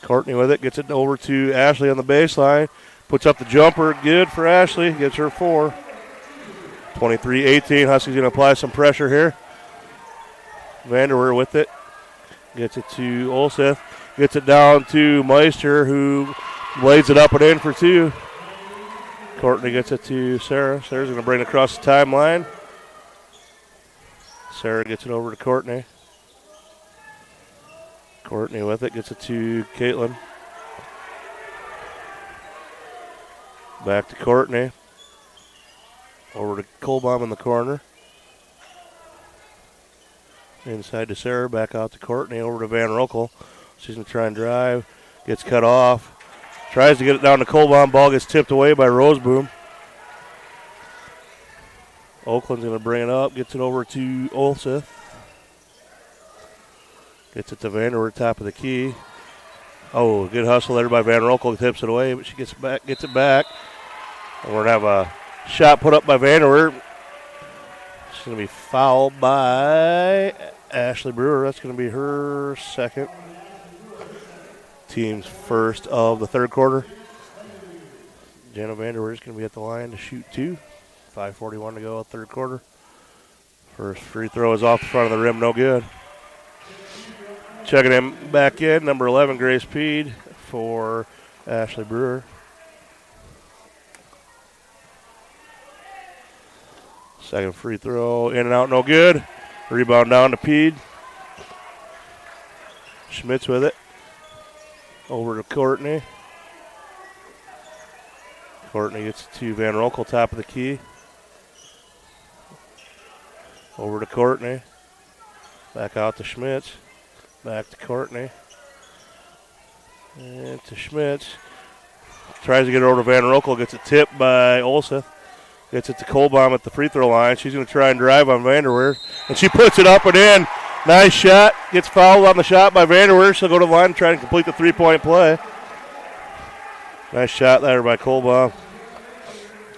Courtney with it, gets it over to Ashley on the baseline. Puts up the jumper, good for Ashley, gets her 4. 23-18, Huskies going to apply some pressure here. Vanderweerd with it, gets it to Olseth, gets it down to Meister, who lays it up and in for 2. Courtney gets it to Sarah. Sarah's going to bring it across the timeline. Sarah gets it over to Courtney. Courtney with it, gets it to Caitlin. Back to Courtney. Over to Kohlbaum in the corner. Inside to Sarah, back out to Courtney, over to Van Roekel. She's going to try and drive. Gets cut off. Tries to get it down to Kohlbaum. Ball gets tipped away by Roseboom. Oakland's going to bring it up. Gets it over to Olseth. Gets it to Vanderweerd, top of the key. Oh, good hustle there by Van Roekel. Tips it away, but she gets it back. And we're going to have a shot put up by Vanderweerd. She's going to be fouled by Ashley Brewer. That's going to be her second. Team's first of the third quarter. Jenna Vanderweerd is going to be at the line to shoot 2. 5:41 to go, third quarter. First free throw is off the front of the rim, no good. Checking him back in, number 11, Grace Peed for Ashley Brewer. Second free throw, in and out, no good. Rebound down to Peed. Schmitz with it. Over to Courtney. Courtney gets to Van Roekel, top of the key. Over to Courtney. Back out to Schmitz. Back to Courtney. And to Schmitz. Tries to get it over to Van Roekel. Gets it tipped by Olseth. Gets it to Kohlbaum at the free throw line. She's going to try and drive on Vanderweerd. And she puts it up and in. Nice shot. Gets fouled on the shot by Vanderweerd. She'll go to the line and try and complete the three-point play. Nice shot there by Kohlbaum.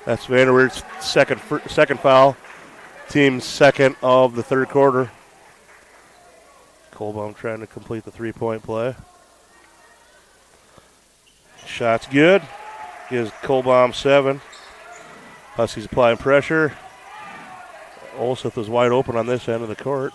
That's Vanderweerd's second foul. Team's second of the third quarter. Kohlbaum trying to complete the three-point play. Shot's good. Gives Kohlbaum 7. Huskies applying pressure. Olseth is wide open on this end of the court.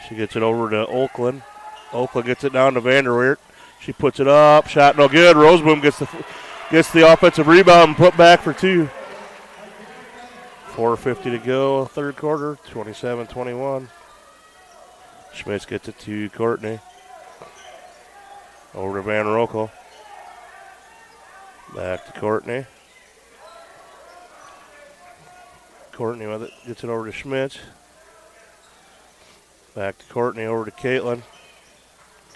She gets it over to Oakland. Oakland gets it down to Vanderweert. She puts it up. Shot no good. Roseboom gets the offensive rebound and put back for 2. 4:50 to go, third quarter, 27-21. Schmitz gets it to Courtney. Over to Van Rokel. Back to Courtney. Courtney with it, gets it over to Schmitz. Back to Courtney, over to Caitlin.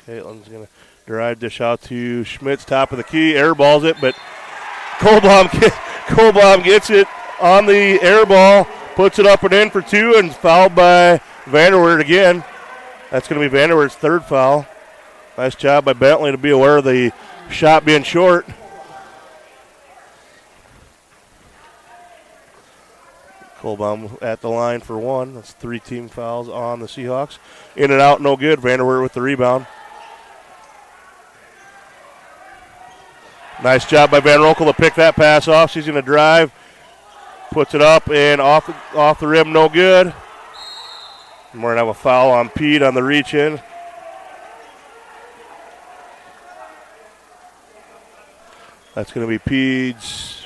Caitlin's going to drive dish out to Schmitz, top of the key, airballs it, but Kohlbaum gets it on the air ball, puts it up and in for 2, and fouled by Vanderweert again. That's going to be Vanderweert's third foul. Nice job by Bentley to be aware of the shot being short. Kohlbaum at the line for 1. That's 3 team fouls on the Seahawks. In and out, no good. Vanderweert with the rebound. Nice job by Van Rokel to pick that pass off. She's going to drive. Puts it up and off the rim, no good. And we're going to have a foul on Pete on the reach in. That's going to be Pete's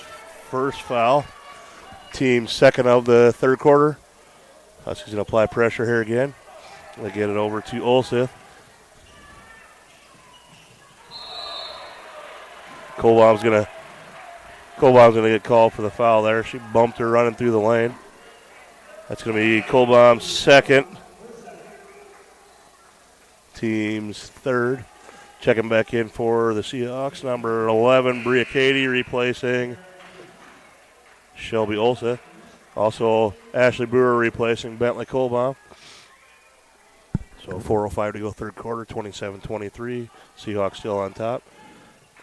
first foul. Team's second of the third quarter. Huskies going to apply pressure here again. They get it over to Olseth. Kohlbaum's going to get called for the foul there. She bumped her running through the lane. That's going to be Kohlbaum's second. Team's third. Checking back in for the Seahawks. Number 11, Bria Cady, replacing Shelby Olseth. Also, Ashley Brewer replacing Bentley Kohlbaum. So 4:05 to go third quarter, 27-23. Seahawks still on top.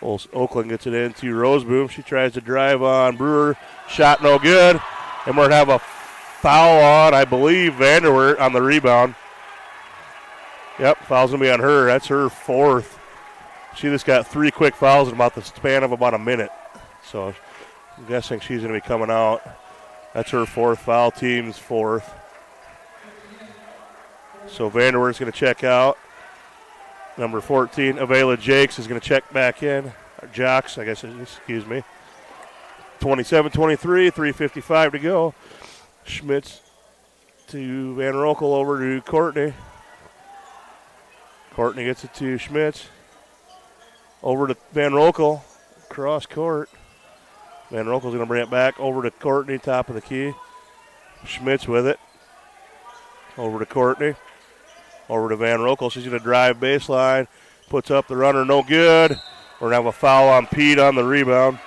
Oakland gets it into Roseboom. She tries to drive on Brewer. Shot no good. And we're going to have a foul on, I believe, Vanderweert on the rebound. Yep, foul's going to be on her. That's her fourth. She just got 3 quick fouls in about the span of about a minute. So I'm guessing she's going to be coming out. That's her fourth foul, team's fourth. So Vanderweert's going to check out. Number 14, Avela Jakes is going to check back in. Or Jocks, I guess, excuse me. 27-23, 3:55 to go. Schmitz to Van Rokel, over to Courtney. Courtney gets it to Schmitz. Over to Van Rokel, cross court. Van Rokel's going to bring it back over to Courtney, top of the key. Schmitz with it. Over to Courtney. Over to Van Rokel. She's going to drive baseline. Puts up the runner, no good. We're going to have a foul on Pete on the rebound.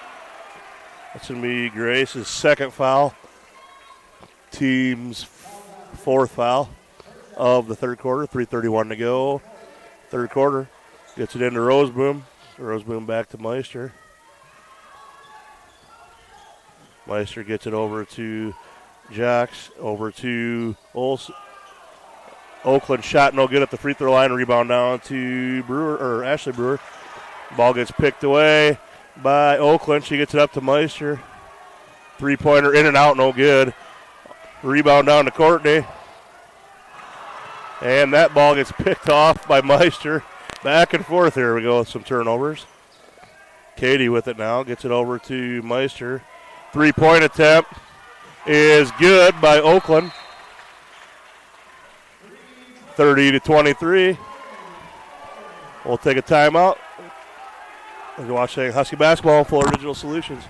That's going to be Grace's second foul. Team's fourth foul of the third quarter. 3:31 to go. Third quarter. Gets it into Roseboom. Roseboom back to Meister. Meister gets it over to Jocks. Over to Olsen. Oakland shot no good at the free throw line. Rebound down to Brewer, or Ashley Brewer. Ball gets picked away by Oakland. She gets it up to Meister. 3-pointer in and out, no good. Rebound down to Courtney. And that ball gets picked off by Meister. Back and forth here we go with some turnovers. Katie with it now. Gets it over to Meister. 3-point attempt is good by Oakland. 30-23. We'll take a timeout. We're watching Husky basketball on Fuller Digital Solutions.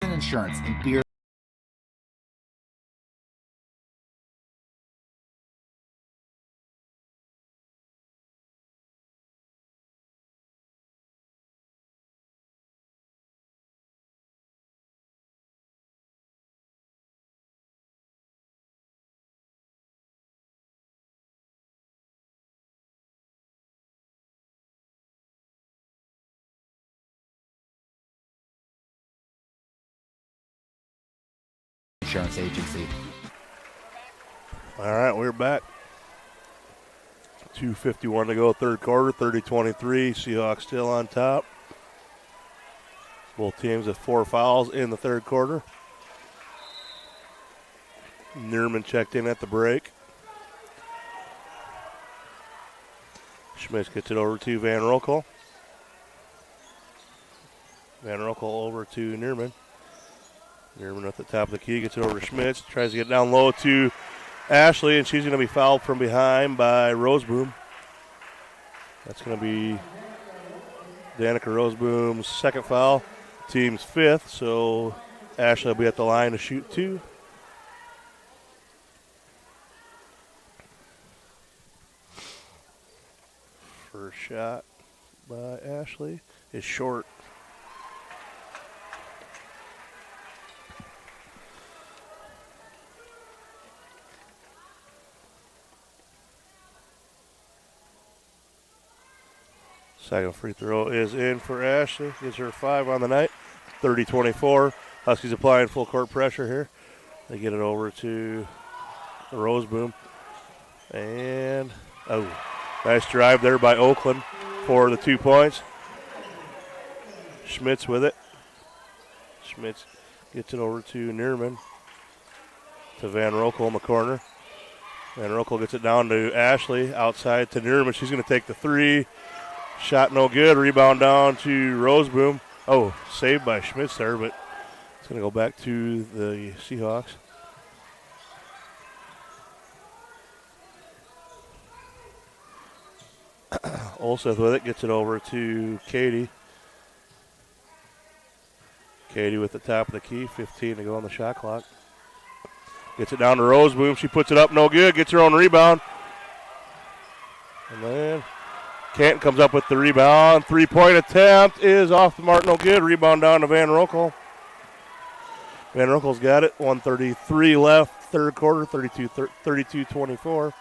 Insurance and beer. Insurance agency. All right, we're back. 2:51 to go, third quarter, 30-23. Seahawks still on top. Both teams with 4 fouls in the third quarter. Nerman checked in at the break. Schmitz gets it over to Van Rokel. Van Rokel over to Nerman. Nerman at the top of the key, gets it over to Schmitz. Tries to get down low to Ashley, and she's going to be fouled from behind by Roseboom. That's going to be Danica Roseboom's second foul, team's fifth, so Ashley will be at the line to shoot 2. First shot by Ashley is short. Second free throw is in for Ashley. Gives her 5 on the night. 30-24. Huskies applying full court pressure here. They get it over to Roseboom. And, nice drive there by Oakland for the 2 points. Schmitz with it. Schmitz gets it over to Nerman. To Van Rokel in the corner. Van Rokel gets it down to Ashley. Outside to Nerman. She's going to take the 3. Shot no good. Rebound down to Roseboom. Saved by Schmitz there, but it's going to go back to the Seahawks. Olseth with it. Gets it over to Katie. Katie with the top of the key. 15 to go on the shot clock. Gets it down to Roseboom. She puts it up. No good. Gets her own rebound. And then Canton comes up with the rebound. 3-point attempt is off the mark. No good. Rebound down to Van Rokel. Van Rokel's got it. 1:33 left. Third quarter. 32-24.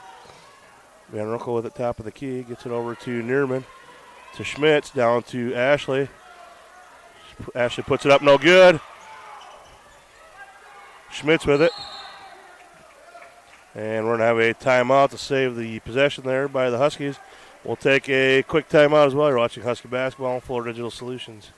Van Rokel with the top of the key. Gets it over to Nerman. To Schmitz. Down to Ashley. Ashley puts it up. No good. Schmitz with it. And we're going to have a timeout to save the possession there by the Huskies. We'll take a quick timeout as well. You're watching Husky Basketball on Florida Digital Solutions.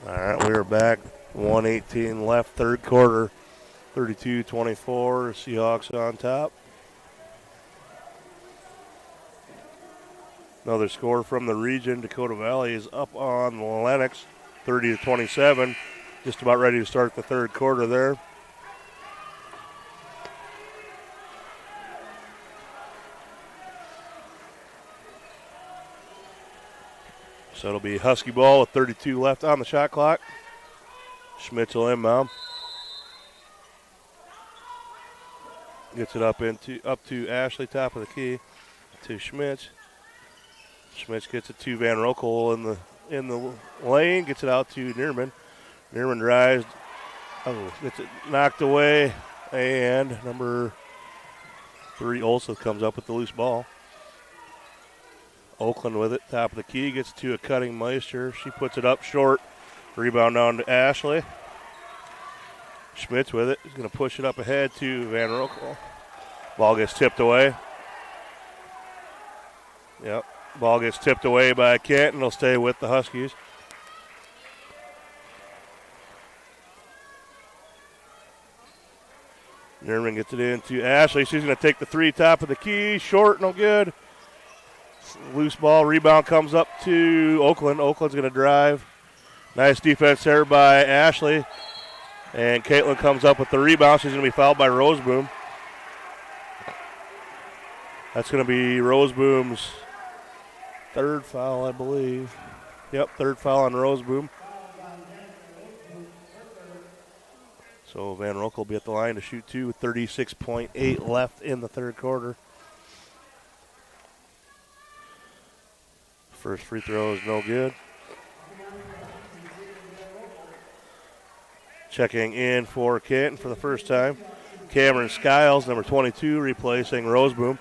All right, we are back. 1:18 left, third quarter. 32-24, Seahawks on top. Another score from the region. Dakota Valley is up on Lennox, 30-27. Just about ready to start the third quarter there. So it'll be Husky ball with 32 left on the shot clock. Schmitz will inbound. Gets it up to Ashley, top of the key, to Schmitz. Schmitz gets it to Van Rokel in the lane. Gets it out to Nerman. Nerman drives. Gets it knocked away, and number 3 Olseth comes up with the loose ball. Oakland with it, top of the key, gets to a cutting Meister. She puts it up short. Rebound down to Ashley. Schmitz with it. He's going to push it up ahead to Van Rokel. Ball gets tipped away. Yep. Ball gets tipped away by Canton. They'll stay with the Huskies. Nerman gets it into Ashley. She's going to take the 3, top of the key. Short, no good. Loose ball, rebound comes up to Oakland. Oakland's going to drive. Nice defense there by Ashley. And Caitlin comes up with the rebound. She's going to be fouled by Roseboom. That's going to be Roseboom's third foul, I believe. Yep, third foul on Roseboom. So Van Rokel will be at the line to shoot 2 with 36.8 left in the third quarter. First free throw is no good. Checking in for Canton for the first time, Cameron Skiles, number 22, replacing Roseboom.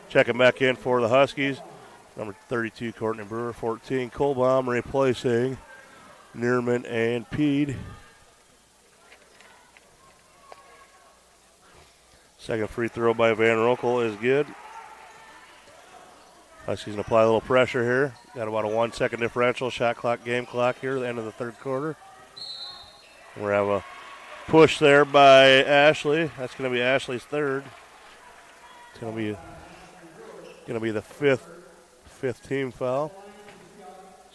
Checking back in for the Huskies, number 32, Courtney Brewer, 14, Kohlbaum, replacing Neerman and Peed. Second free throw by Van Rokel is good. Huskies going to apply a little pressure here. Got about a 1 second differential, shot clock, game clock here at the end of the third quarter. We have a push there by Ashley. That's going to be Ashley's third. It's going to be the fifth team foul.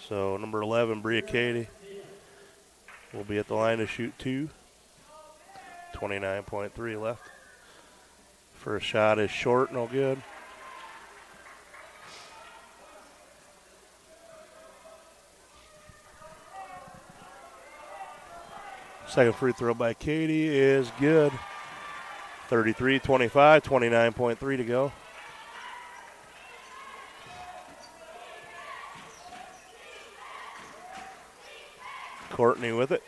So number 11, Bria Cady, will be at the line to shoot two. 29.3 left. First shot is short, no good. Second free throw by Katie is good. 33-25, 29.3 to go. Courtney with it.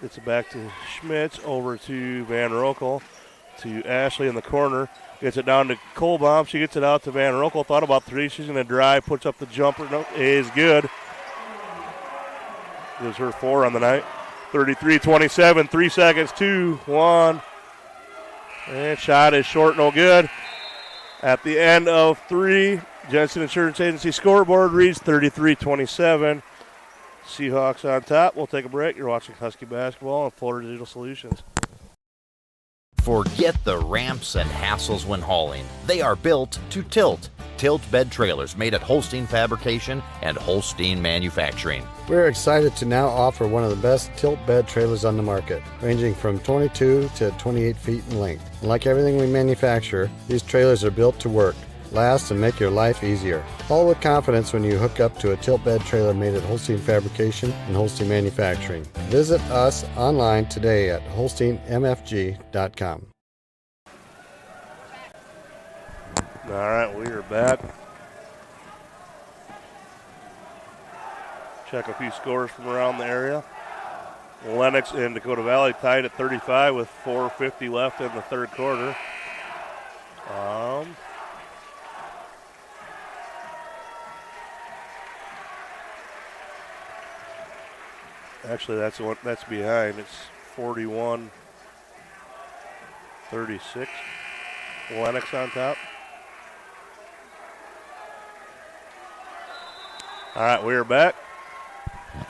Gets it back to Schmitz, over to Van Rokel, to Ashley in the corner. Gets it down to Kohlbaum. She gets it out to Van Rokel. Thought about three. She's going to drive, puts up the jumper. No, is good. Gives her 4 on the night. 33-27, 3 seconds, 2, 1. And shot is short, no good. At the end of 3, Jensen Insurance Agency scoreboard reads 33-27. Seahawks on top. We'll take a break. You're watching Husky Basketball on Florida Digital Solutions. Forget the ramps and hassles when hauling. They are built to tilt. Tilt bed trailers made at Holstein Fabrication and Holstein Manufacturing. We're excited to now offer one of the best tilt bed trailers on the market, ranging from 22 to 28 feet in length. And like everything we manufacture, these trailers are built to work, last, and make your life easier. Haul with confidence when you hook up to a tilt bed trailer made at Holstein Fabrication and Holstein Manufacturing. Visit us online today at holsteinmfg.com. All right, we are back. Check a few scores from around the area. Lennox and Dakota Valley tied at 35 with 4:50 left in the third quarter. Actually, that's behind. It's 41-36. Lennox on top. All right, we are back.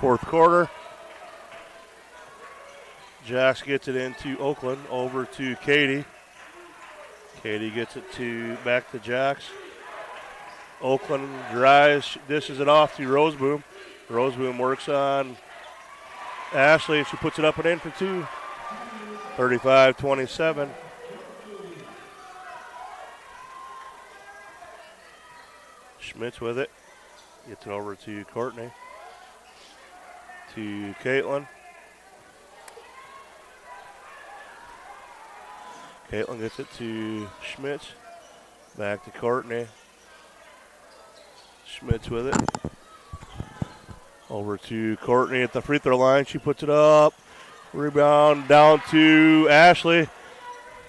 Fourth quarter. Jacks gets it into Oakland, over to Katie. Katie gets it back to Jacks. Oakland drives, dishes it off to Roseboom. Roseboom works on Ashley. She puts it up and in for 2. 35-27. Schmitz with it. Gets it over to Courtney. To Caitlin. Caitlin gets it to Schmitz. Back to Courtney. Schmitz with it. Over to Courtney at the free throw line. She puts it up. Rebound down to Ashley.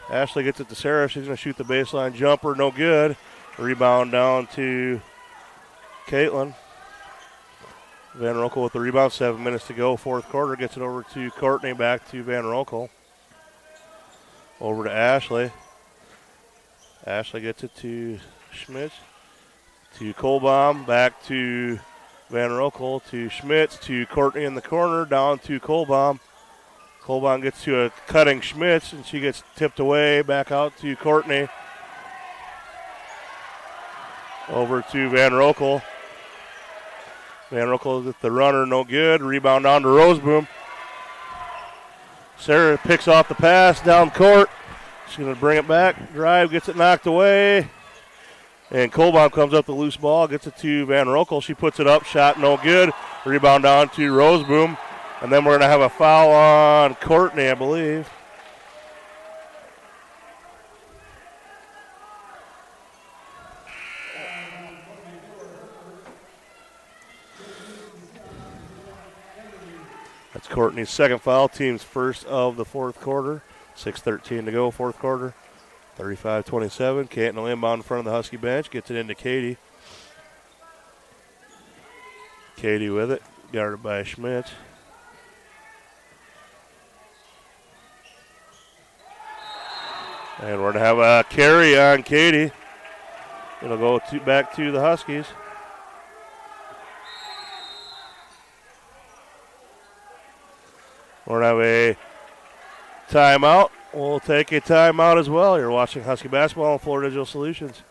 Ashley gets it to Sarah. She's going to shoot the baseline jumper. No good. Rebound down to Caitlin. Van Rokel with the rebound. 7 minutes to go. Fourth quarter. Gets it over to Courtney. Back to Van Rokel. Over to Ashley. Ashley gets it to Schmitz. To Kohlbaum. Back to Van Rokel. To Schmitz. To Courtney in the corner. Down to Kohlbaum. Kohlbaum gets to a cutting Schmitz, and she gets tipped away. Back out to Courtney. Over to Van Rokel. Van Rokel with the runner, no good. Rebound down to Roseboom. Sarah picks off the pass down court. She's going to bring it back. Drive, gets it knocked away. And Kohlbaum comes up the loose ball, gets it to Van Rokel. She puts it up, shot no good. Rebound down to Roseboom. And then we're going to have a foul on Courtney, I believe. That's Courtney's second foul, team's first of the fourth quarter. 6:13 to go, fourth quarter. 35-27. Canton will inbound in front of the Husky bench. Gets it into Katie. Katie with it. Guarded by Schmidt. And we're going to have a carry on Katie. It'll go back to the Huskies. We're going to have a timeout. We'll take a timeout as well. You're watching Husky basketball on Florida Digital Solutions.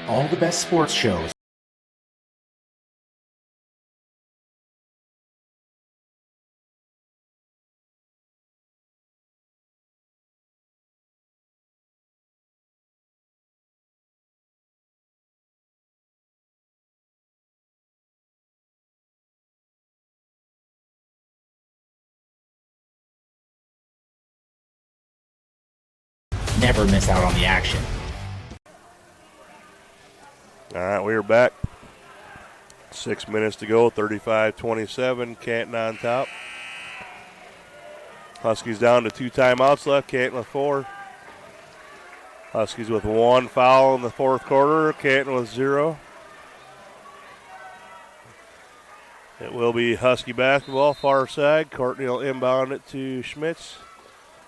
All the best sports shows. Never miss out on the action. All right, we are back. 6 minutes to go, 35-27. Canton on top. Huskies down to 2 timeouts left. Canton with 4. Huskies with 1 foul in the fourth quarter. Canton with 0. It will be Husky basketball, far side. Courtney will inbound it to Schmitz.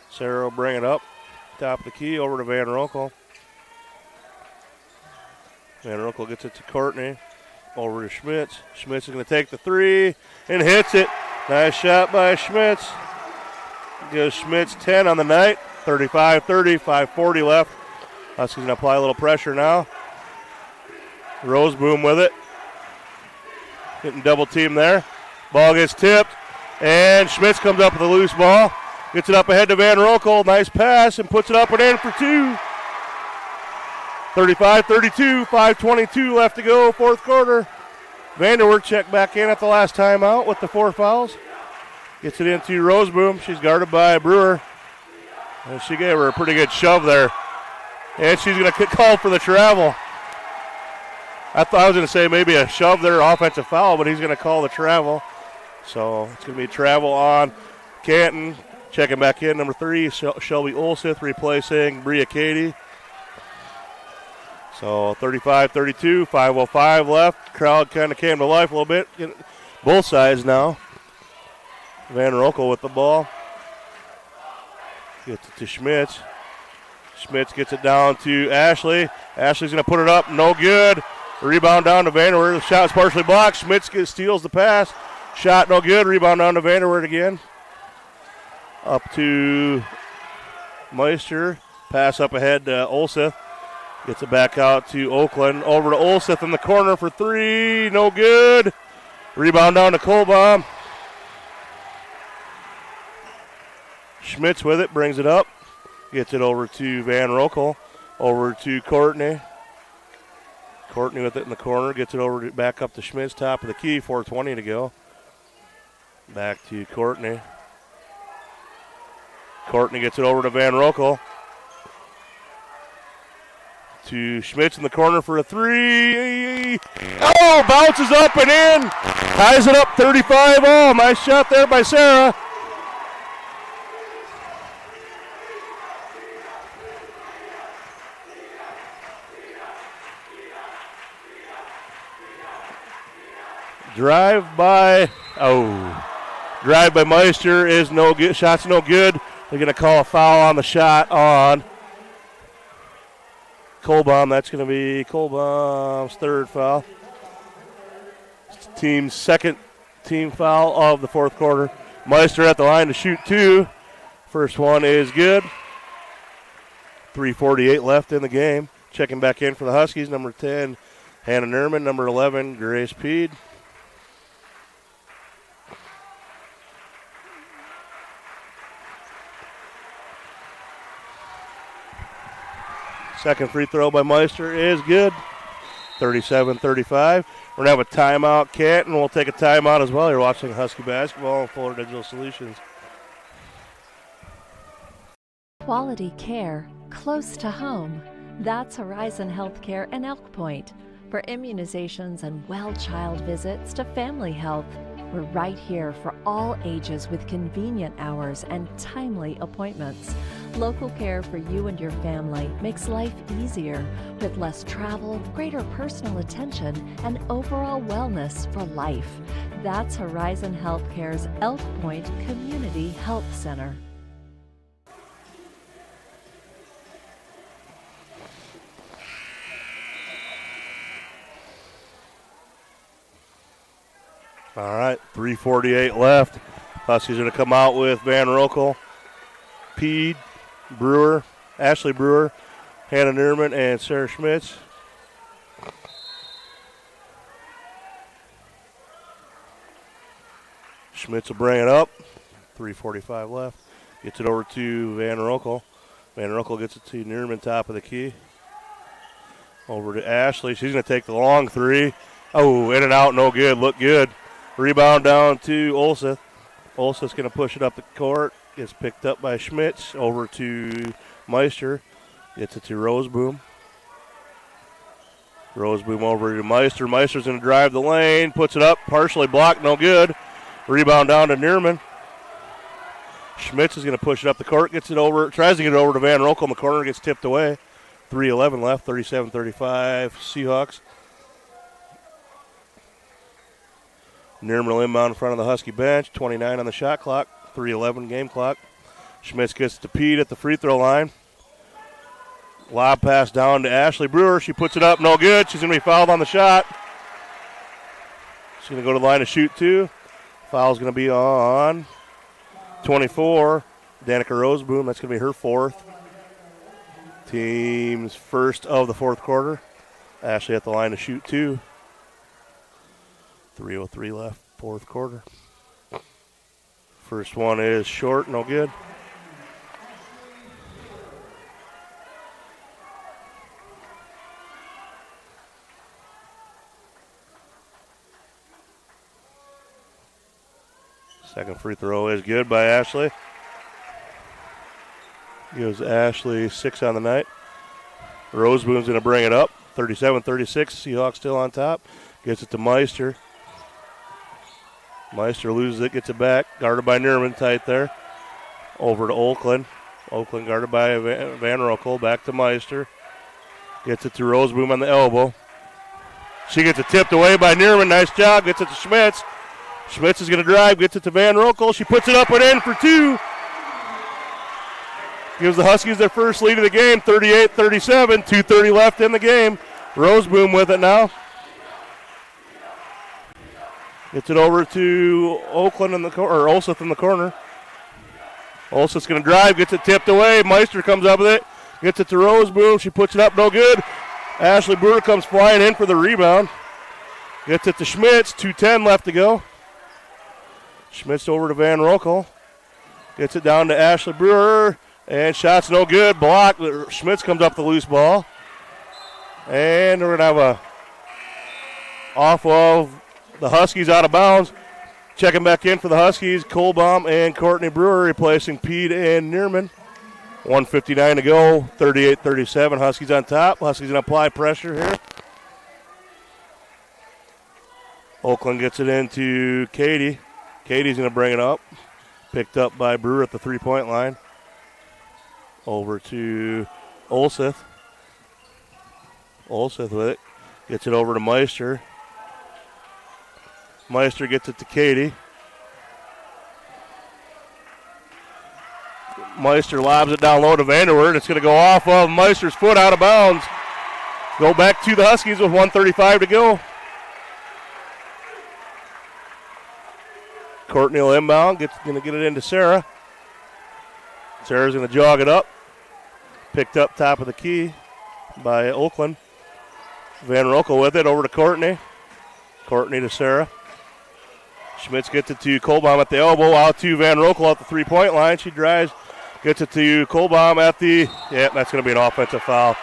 Sarah will bring it up. Top of the key, over to Van Roekel. Van Roekel gets it to Courtney. Over to Schmitz. Schmitz is going to take the 3 and hits it. Nice shot by Schmitz. Gives Schmitz 10 on the night. 35-30, 5:40 left. Huskies going to apply a little pressure now. Roseboom with it. Getting double team there. Ball gets tipped. And Schmitz comes up with a loose ball. Gets it up ahead to Van Roekel. Nice pass and puts it up and in for 2. 35-32, 5:22 left to go, fourth quarter. Vanderwerk checked back in at the last timeout with the 4 fouls. Gets it into Roseboom. She's guarded by Brewer. And she gave her a pretty good shove there. And she's going to call for the travel. I thought I was going to say maybe a shove there, offensive foul, but he's going to call the travel. So it's going to be travel on Canton. Checking back in, number 3, Shelby Olseth replacing Bria Cady. So 35-32, 5:05 left. Crowd kind of came to life a little bit. Both sides now. Van Roekel with the ball. Gets it to Schmitz. Schmitz gets it down to Ashley. Ashley's going to put it up. No good. Rebound down to Vanderweerd. The shot's partially blocked. Schmitz steals the pass. Shot no good. Rebound down to Vanderweerd again. Up to Meister. Pass up ahead to Olseth. Gets it back out to Oakland. Over to Olseth in the corner for 3. No good. Rebound down to Kohlbaum. Schmitz with it. Brings it up. Gets it over to Van Roekel. Over to Courtney. Courtney with it in the corner. Gets it over back up to Schmitz. Top of the key. 4:20 to go. Back to Courtney. Courtney gets it over to Van Roekel. To Schmitz in the corner for a 3. Oh, bounces up and in. Ties it up 35. Oh, nice shot there by Sarah. Drive by Meister is no good. Shot's no good. They're going to call a foul on the shot on Kohlbaum. That's going to be Kohlbaum's 3rd foul. Team's 2nd team foul of the fourth quarter. Meister at the line to shoot 2. First one is good. 3:48 left in the game. Checking back in for the Huskies, number 10, Hannah Nerman, number 11, Grace Peed. Second free throw by Meister is good. 37-35. We're going to have a timeout, Canton. We'll take a timeout as well. You're watching Husky basketball on Florida Digital Solutions. Quality care, close to home. That's Horizon Healthcare in Elk Point. For immunizations and well-child visits to family health, we're right here for all ages with convenient hours and timely appointments. Local care for you and your family makes life easier with less travel, greater personal attention, and overall wellness for life. That's Horizon Healthcare's Elk Point Community Health Center. All right, 3:48 left. Huskies are going to come out with Van Rokel, Pede, Brewer, Ashley Brewer, Hannah Nierman, and Sarah Schmitz. Schmitz will bring it up. 3:45 left. Gets it over to Van Rokel. Van Rokel gets it to Nierman, top of the key. Over to Ashley. She's going to take the long three. Oh, in and out, no good. Look good. Rebound down to Olseth. Olseth's going to push it up the court. Gets picked up by Schmitz. Over to Meister. Gets it to Roseboom. Roseboom over to Meister. Meister's going to drive the lane. Puts it up. Partially blocked. No good. Rebound down to Nierman. Schmitz is going to push it up the court. Gets it over. Tries to get it over to Van Rokel in the corner. Gets tipped away. 3:11 left. 37-35 Seahawks. Nierman will inbound in front of the Husky bench. 29 on the shot clock. 3:11 game clock. Schmitz gets to Pete at the free throw line. Lob pass down to Ashley Brewer. She puts it up. No good. She's going to be fouled on the shot. She's going to go to the line to shoot two. Foul's going to be on 24. Danica Roseboom. That's going to be her fourth. Team's first of the fourth quarter. Ashley at the line to shoot two. 3:03 left, fourth quarter. First one is short, no good. Second free throw is good by Ashley. Gives Ashley 6 on the night. Roseboom's going to bring it up. 37-36, Seahawks still on top. Gets it to Meister. Meister loses it, gets it back. Guarded by Nierman, tight there. Over to Oakland. Oakland guarded by Van Rokel. Back to Meister. Gets it to Roseboom on the elbow. She gets it tipped away by Nierman. Nice job. Gets it to Schmitz. Schmitz is going to drive. Gets it to Van Rokel. She puts it up and in for two. Gives the Huskies their first lead of the game. 38-37. 2:30 left in the game. Roseboom with it now. Gets it over to Oakland in the or Olseth in the corner. Olseth's going to drive, gets it tipped away. Meister comes up with it, gets it to Roseboom. She puts it up, no good. Ashley Brewer comes flying in for the rebound. Gets it to Schmitz, 2:10 left to go. Schmitz over to Van Rokel. Gets it down to Ashley Brewer, and shot's no good. Block. Schmitz comes up the loose ball. And we're going to have a off of the Huskies out of bounds. Checking back in for the Huskies, Kohlbaum and Courtney Brewer replacing Pete and Nierman. 1:59 to go, 38-37. Huskies on top. Huskies going to apply pressure here. Oakland gets it into Katie. Katie's going to bring it up. Picked up by Brewer at the three-point line. Over to Olseth. Olseth with it. Gets it over to Meister. Meister gets it to Katie. Meister lobs it down low to Vanderweerd. It's going to go off of Meister's foot out of bounds. Go back to the Huskies with 1:35 to go. Courtney will inbound. Going to get it into Sarah. Sarah's going to jog it up. Picked up top of the key by Oakland. Van Rokel with it over to Courtney. Courtney to Sarah. Schmitz gets it to Kohlbaum at the elbow, out to Van Rokel at the three-point line. She drives, gets it to Kohlbaum at the, that's going to be an offensive foul.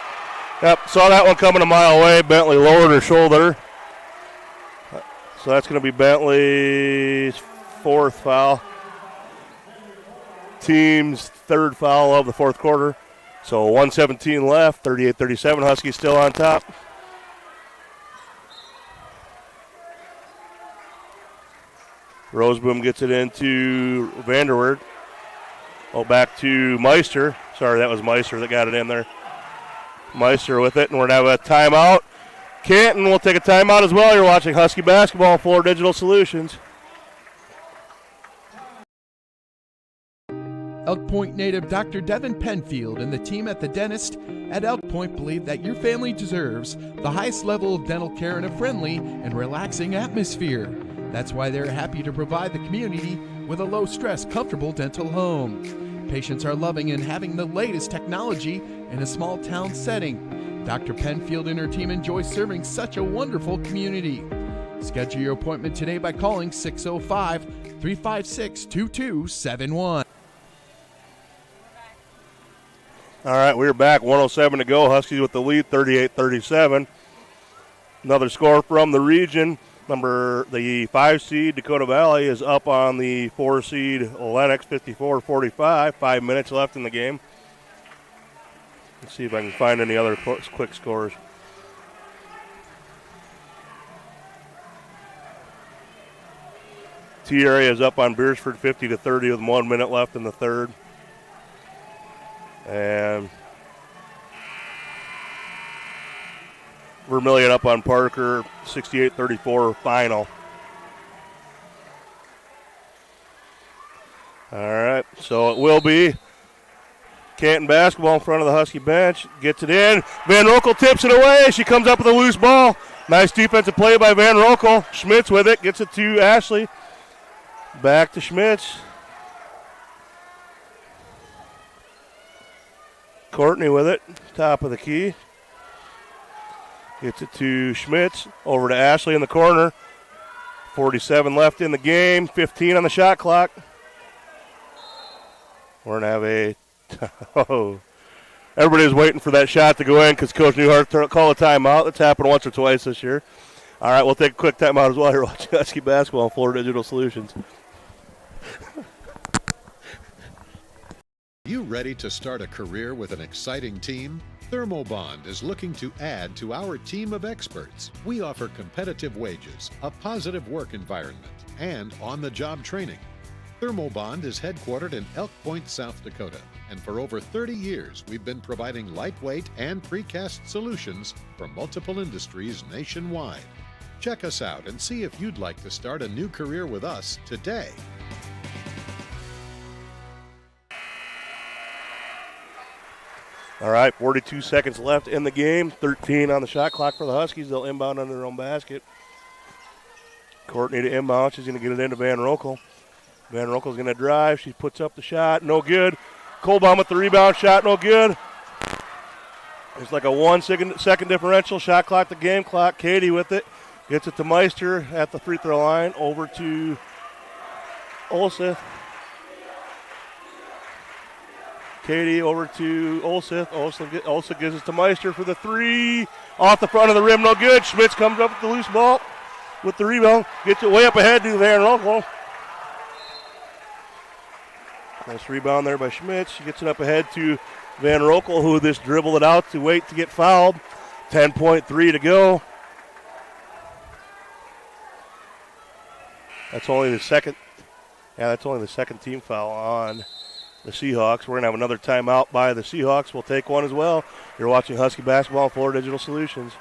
Yep, saw that one coming a mile away. Bentley lowered her shoulder. So that's going to be Bentley's fourth foul. Team's third foul of the fourth quarter. So 1:17 left, 38-37. Huskies still on top. Roseboom gets it into Vanderweerd. Oh, back to Meister. Sorry, that was Meister that got it in there. Meister with it, and we're going to have a timeout. Canton will take a timeout as well. You're watching Husky Basketball on Florida Digital Solutions. Elk Point native Dr. Devin Penfield and the team at the dentist at Elk Point believe that your family deserves the highest level of dental care in a friendly and relaxing atmosphere. That's why they're happy to provide the community with a low-stress, comfortable dental home. Patients are loving and having the latest technology in a small-town setting. Dr. Penfield and her team enjoy serving such a wonderful community. Schedule your appointment today by calling 605-356-2271. All right, we're back. 1:07 to go. Huskies with the lead, 38-37. Another score from the region. The 5 seed Dakota Valley is up on the 4 seed Lennox, 54-45. 5 minutes left in the game. Let's see if I can find any other quick scores. T area is up on Beersford, 50-30 with 1 minute left in the third. And Vermilion up on Parker, 68-34 final. All right, so it will be Canton basketball in front of the Husky bench. Gets it in. Van Rokel tips it away. She comes up with a loose ball. Nice defensive play by Van Rokel. Schmitz with it. Gets it to Ashley. Back to Schmitz. Courtney with it. Top of the key. Gets it to Schmitz. Over to Ashley in the corner. 47 left in the game. 15 on the shot clock. We're going to have a everybody's waiting for that shot to go in because Coach Newhart called a timeout. That's happened once or twice this year. All right, we'll take a quick timeout as well. You're watching Husky Basketball on Florida Digital Solutions. You ready to start a career with an exciting team? Thermobond is looking to add to our team of experts. We offer competitive wages, a positive work environment, and on-the-job training. Thermobond is headquartered in Elk Point, South Dakota, and for over 30 years we've been providing lightweight and precast solutions for multiple industries nationwide. Check us out and see if you'd like to start a new career with us today. All right, 42 seconds left in the game. 13 on the shot clock for the Huskies. They'll inbound under their own basket. Courtney to inbound. She's going to get it into Van Rokel. Van Rokel's going to drive. She puts up the shot. No good. Colbaum with the rebound. Shot no good. It's like a 1 second differential. Shot clock to game clock. Katie with it. Gets it to Meister at the free throw line. Over to Olseth. Katie over to Olseth. Olseth gives it to Meister for the three. Off the front of the rim. No good. Schmitz comes up with the loose ball with the rebound. Gets it way up ahead to Van Rokel. Nice rebound there by Schmitz. She gets it up ahead to Van Rokel, who just dribbled it out to wait to get fouled. 10.3 to go. That's only the second. Yeah, that's only the second team foul on the Seahawks. We're going to have another timeout by the Seahawks. We'll take one as well. You're watching Husky Basketball on Florida Digital Solutions.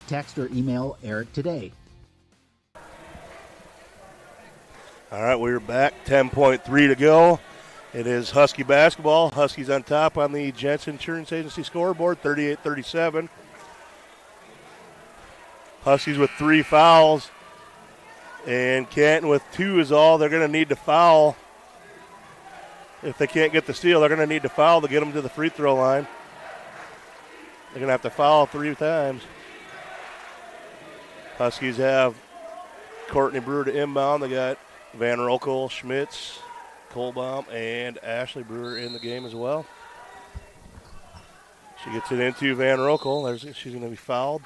Text or email Eric today. All right, we're back. 10.3 to go. It is Husky basketball. Huskies on top on the Jensen Insurance Agency scoreboard, 38-37. Huskies with 3 fouls. And Canton with 2 is all. They're going to need to foul If they can't get the steal, they're going to need to foul to get them to the free throw line. They're going to have to foul 3 times. Huskies have Courtney Brewer to inbound. They got Van Rokel, Schmitz, Kohlbaum, and Ashley Brewer in the game as well. She gets it into Van Rokel. She's going to be fouled.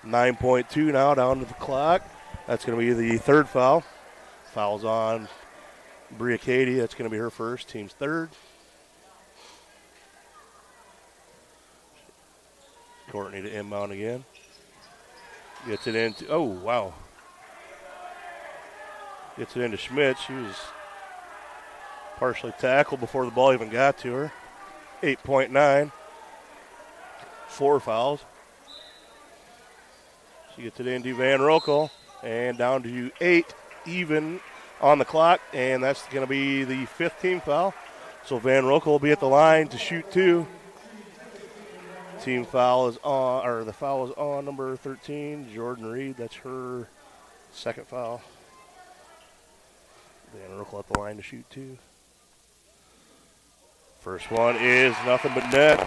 9.2 now down to the clock. That's going to be the third foul. Fouls on Bria Cady. That's going to be her first, team's third. Courtney to inbound again. Gets it into, oh, wow. Gets it into Schmidt. She was partially tackled before the ball even got to her. 8.9. 4 fouls. She gets it into Van Rokel. And down to 8 even on the clock. And that's going to be the 5th team foul. So Van Rokel will be at the line to shoot 2. Team foul is on, or the foul is on number 13, Jordan Reed. That's her second foul. Van Rokel at the line to shoot 2. First one is nothing but net.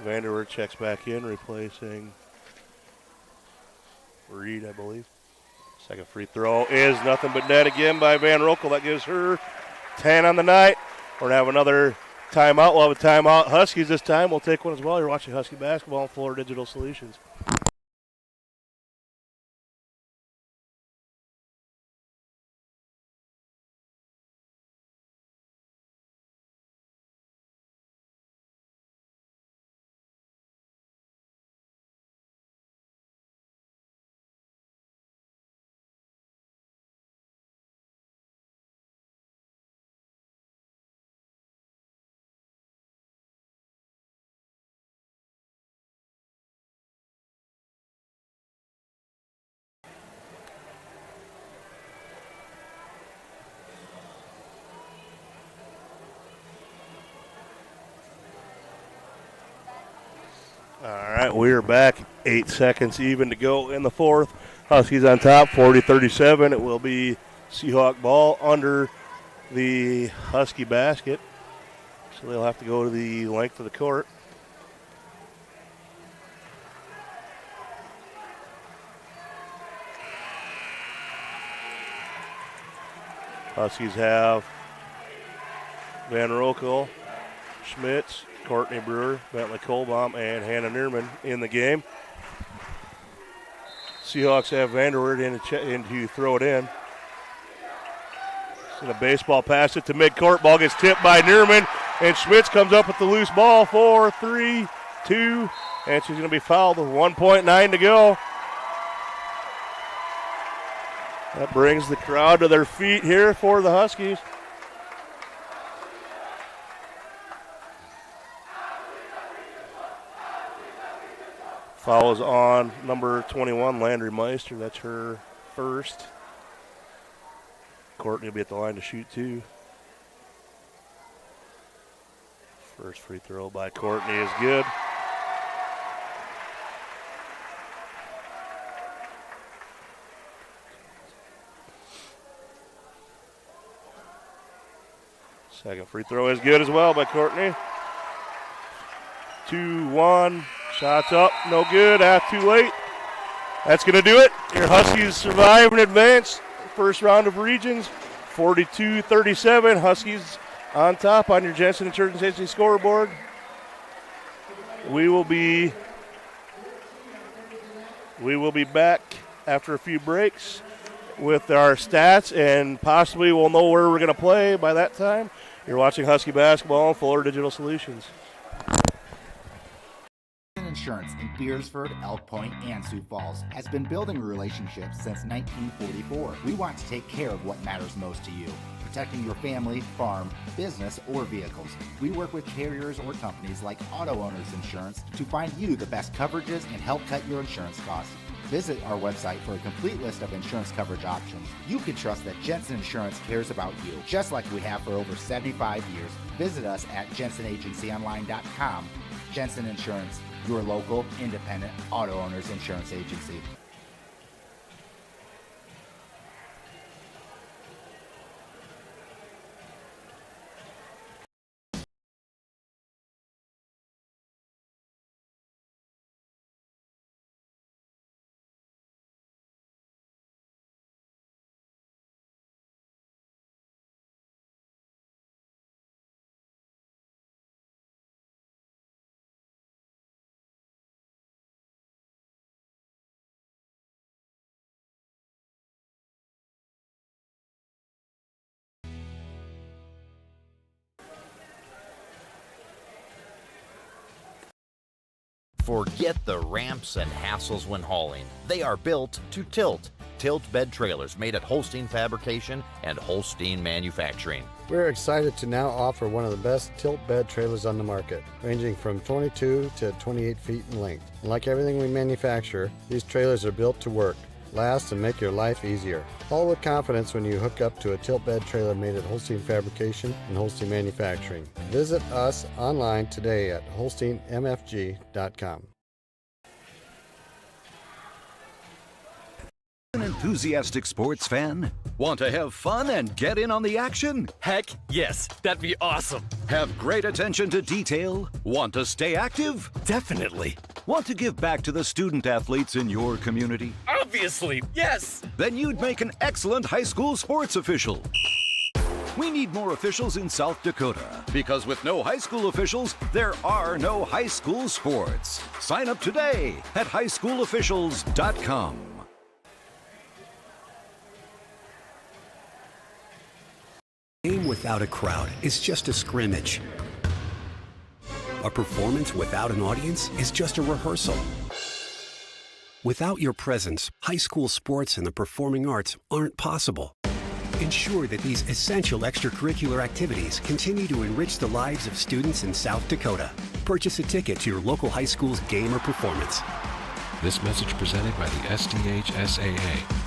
Vanderwerf checks back in, replacing Reed, I believe. Second free throw is nothing but net again by Van Rokel. That gives her 10 on the night. We're going to have another timeout. We'll have a timeout. Huskies this time. We'll take one as well. You're watching Husky basketball on Florida Digital Solutions. All right, we are back. 8 seconds even to go in the fourth. Huskies on top, 40-37. It will be Seahawk ball under the Husky basket. So they'll have to go to the length of the court. Huskies have Van Rokel, Schmitz, Courtney Brewer, Bentley Kohlbaum, and Hannah Neerman in the game. Seahawks have Vanderweerd in to throw it in. It's in a baseball pass it to midcourt. Ball gets tipped by Neerman, and Schmitz comes up with the loose ball. 4, 3, 2, and she's going to be fouled with 1.9 to go. That brings the crowd to their feet here for the Huskies. Foul is on number 21, Landry Meister. That's her first. Courtney will be at the line to shoot 2. First free throw by Courtney is good. Second free throw is good as well by Courtney. 2-1. Shots up, no good, too late. That's going to do it. Your Huskies survive and advance. First round of regions, 42-37. Huskies on top on your Jensen Insurance Agency scoreboard. We will be back after a few breaks with our stats, and possibly we'll know where we're going to play by that time. You're watching Husky basketball on Florida Digital Solutions. Insurance in Beersford, Elk Point, and Sioux Falls has been building relationships since 1944. We want to take care of what matters most to you, protecting your family, farm, business, or vehicles. We work with carriers or companies like Auto Owners Insurance to find you the best coverages and help cut your insurance costs. Visit our website for a complete list of insurance coverage options. You can trust that Jensen Insurance cares about you, just like we have for over 75 years. Visit us at jensenagencyonline.com. Jensen Insurance, your local independent auto owners insurance agency. Forget the ramps and hassles when hauling. They are built to tilt. Tilt bed trailers made at Holstein Fabrication and Holstein Manufacturing. We're excited to now offer one of the best tilt bed trailers on the market, ranging from 22 to 28 feet in length. And like everything we manufacture, these trailers are built to work, last, and make your life easier. Haul with confidence when you hook up to a tilt bed trailer made at Holstein Fabrication and Holstein Manufacturing. Visit us online today at holsteinmfg.com. An enthusiastic sports fan? Want to have fun and get in on the action? Heck yes, that'd be awesome. Have great attention to detail? Want to stay active? Definitely. Want to give back to the student athletes in your community? Obviously, yes. Then you'd make an excellent high school sports official. We need more officials in South Dakota because with no high school officials, there are no high school sports. Sign up today at highschoolofficials.com. A game without a crowd is just a scrimmage. A performance without an audience is just a rehearsal. Without your presence, high school sports and the performing arts aren't possible. Ensure that these essential extracurricular activities continue to enrich the lives of students in South Dakota. Purchase a ticket to your local high school's game or performance. This message presented by the SDHSAA.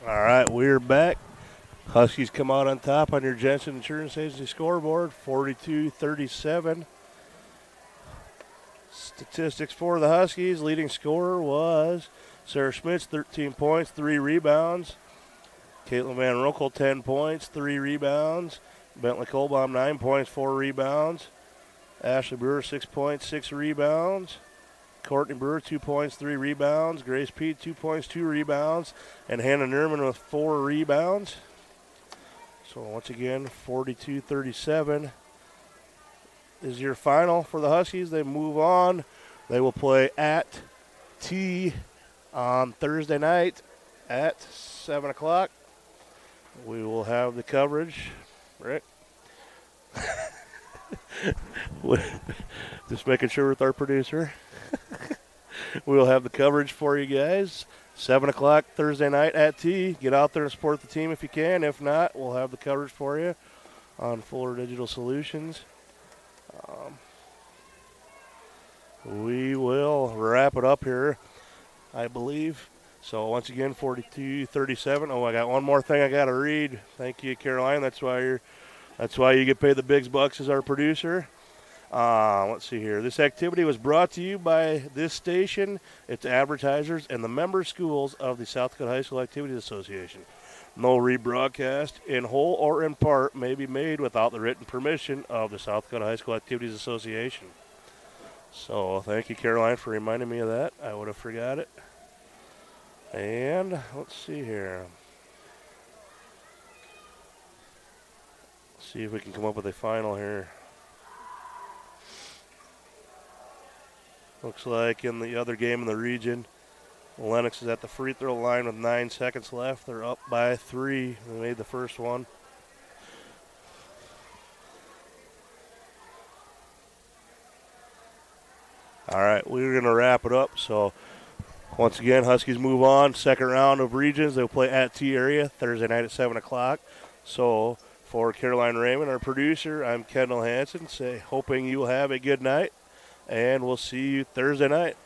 All right, we're back. Huskies come out on top on your Jensen Insurance Agency scoreboard, 42-37. Statistics for the Huskies. Leading scorer was Sarah Schmitz, 13 points, 3 rebounds. Caitlin Van Roekel, 10 points, 3 rebounds. Bentley Kohlbaum, 9 points, 4 rebounds. Ashley Brewer, 6 points, 6 rebounds. Courtney Brewer, 2 points, 3 rebounds. Grace Pete, 2 points, 2 rebounds. And Hannah Nerman with 4 rebounds. So once again, 42-37 is your final for the Huskies. They move on. They will play at T on Thursday night at 7 o'clock. We will have the coverage, right? Just making sure with our producer. We'll have the coverage for you guys. 7 o'clock Thursday night at T. Get out there and support the team if you can. If not, we'll have the coverage for you on Fuller Digital Solutions. We will wrap it up here, I believe. So once again, 42-37. Oh, I got one more thing I got to read. Thank you, Caroline. That's why you get paid the big bucks as our producer. Let's see here. This activity was brought to you by this station, its advertisers, and the member schools of the South Dakota High School Activities Association. No rebroadcast, in whole or in part, may be made without the written permission of the South Dakota High School Activities Association. So thank you, Caroline, for reminding me of that. I would have forgot it. And let's see here. See if we can come up with a final here. Looks like in the other game in the region, Lennox is at the free throw line with 9 seconds left. They're up by 3. They made the first one. All right, we're going to wrap it up. So once again, Huskies move on. Second round of regions. They'll play at T area Thursday night at 7 o'clock. So for Caroline Raymond, our producer, I'm Kendall Hansen, hoping you will have a good night. And we'll see you Thursday night.